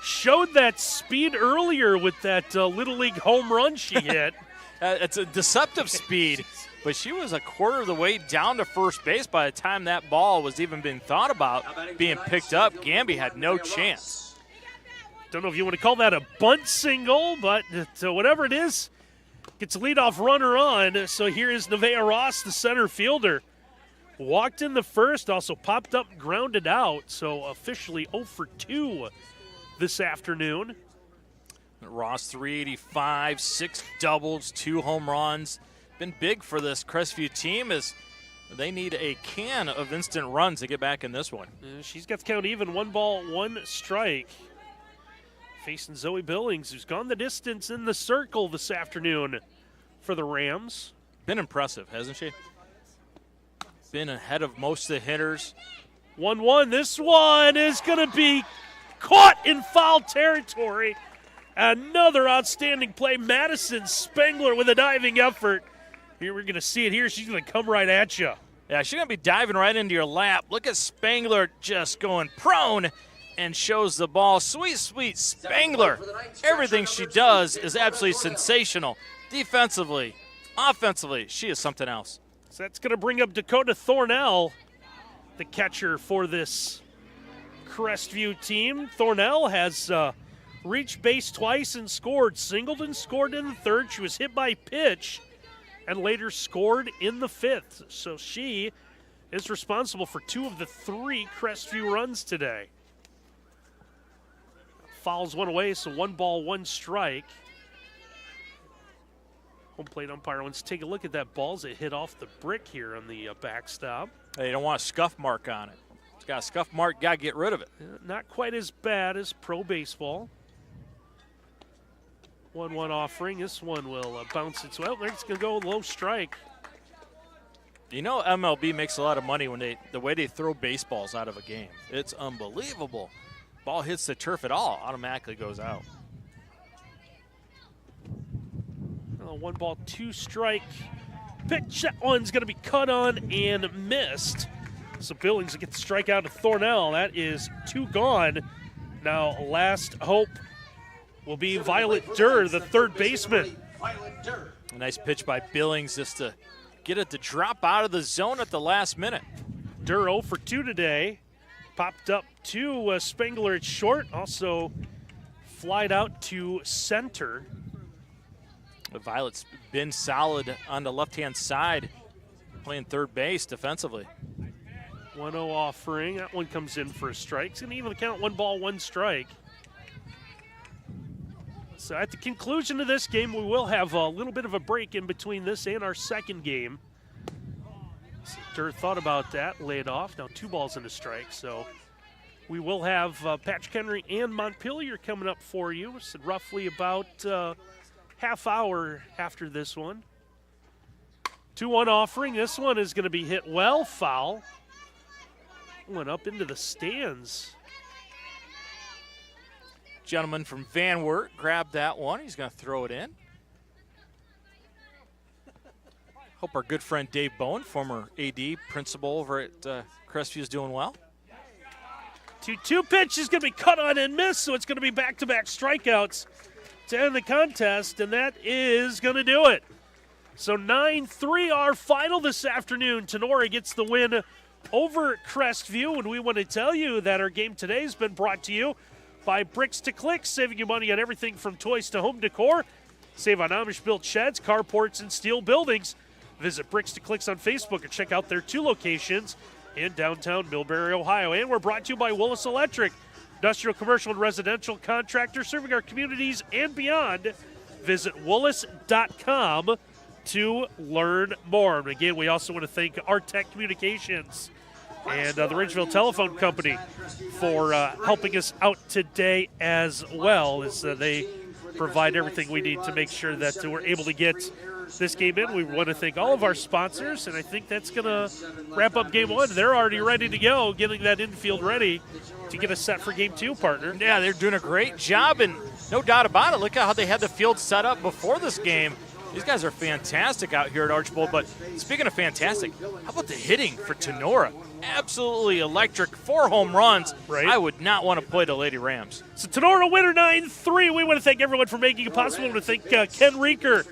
showed that speed earlier with that Little League home run she hit. It's a deceptive speed, but she was a quarter of the way down to first base by the time that ball was even being thought about being picked up. Gamby had no chance. Don't know if you want to call that a bunt single, but whatever it is, gets a leadoff runner on. So here is Nevaeh Ross, the center fielder. Walked in the first, also popped up, grounded out. So officially 0 for 2 this afternoon. Ross 385, 6 doubles, 2 home runs. Been big for this Crestview team as they need a can of instant runs to get back in this one. She's got the count even, 1 ball, 1 strike. Facing Zoe Billings, who's gone the distance in the circle this afternoon for the Rams. Been impressive, hasn't she? Been ahead of most of the hitters. 1-1. This one is going to be caught in foul territory. Another outstanding play. Madison Spangler with a diving effort. Here we're going to see it here. She's going to come right at you. Yeah, she's going to be diving right into your lap. Look at Spangler just going prone and shows the ball. Sweet, sweet Spangler. Everything she does is absolutely sensational. Defensively, offensively, she is something else. So that's going to bring up Dakota Thornell, the catcher for this Crestview team. Thornell has reached base twice and scored. Singled and scored in the third. She was hit by pitch and later scored in the fifth. So she is responsible for 2 of the 3 Crestview runs today. Fouls one away, so 1 ball, 1 strike. Home plate umpire wants to take a look at that ball as it hit off the brick here on the backstop. Hey, you don't want a scuff mark on it. It's got a scuff mark, got to get rid of it. Not quite as bad as pro baseball. 1-1 offering. This one will bounce its way. It's going to go low strike. You know MLB makes a lot of money when the way they throw baseballs out of a game. It's unbelievable. Ball hits the turf at all, automatically goes out. 1 ball, 2 strike. Pitch, that one's going to be cut on and missed. So Billings will get the strikeout to Thornell. That is 2 gone. Now last hope will be Violet Durr, the third baseman. A nice pitch by Billings just to get it to drop out of the zone at the last minute. Durr 0 for 2 today. Popped up to Spangler at short. Also flied out to center. Violet's been solid on the left-hand side, playing third base defensively. 1-0 offering. That one comes in for a strike. It's going to even count 1 ball, 1 strike. So at the conclusion of this game, we will have a little bit of a break in between this and our second game. Center thought about that, laid off. Now 2 balls and a strike. So we will have Patrick Henry and Montpelier coming up for you. So roughly about half hour after this one. 2-1 offering. This one is going to be hit well, foul. Went up into the stands. Gentleman from Van Wert grabbed that one. He's going to throw it in. Hope our good friend Dave Bowen, former AD principal over at Crestview, is doing well. 2-2 pitch is going to be cut on and missed, so it's going to be back-to-back strikeouts to end the contest, and that is going to do it. So 9-3 our final this afternoon. Tinora gets the win over Crestview, and we want to tell you that our game today has been brought to you by Bricks to Clicks, saving you money on everything from toys to home decor. Save on Amish-built sheds, carports, and steel buildings. Visit Bricks to Clicks on Facebook and check out their 2 locations in downtown Millbury, Ohio. And we're brought to you by Willis Electric, industrial, commercial, and residential contractor serving our communities and beyond. Visit Willis.com to learn more. And again, we also want to thank Artec Communications and the Ridgeville Telephone Company for helping us out today as well, as they provide everything we need to make sure that we're able to get this game in. We want to thank all of our sponsors, and I think that's going to wrap up Game 1. They're already ready to go, getting that infield ready to get us set for Game 2, partner. Yeah, they're doing a great job, and no doubt about it. Look at how they had the field set up before this game. These guys are fantastic out here at Archbold. But speaking of fantastic, how about the hitting for Tinora? Absolutely electric. 4 home runs. Right. I would not want to play the Lady Rams. So Tinora winner 9-3. We want to thank everyone for making it possible. We want to thank Ken Reeker.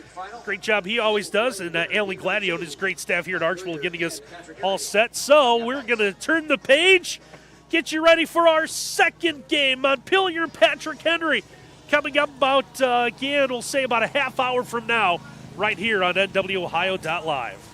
Great job he always does. And Alan Gladio and his great staff here at Archbold getting us all set. So we're going to turn the page, get you ready for our second game. Montpelier and Patrick Henry coming up about, again, we'll say about a half hour from now, right here on NWOhio.live.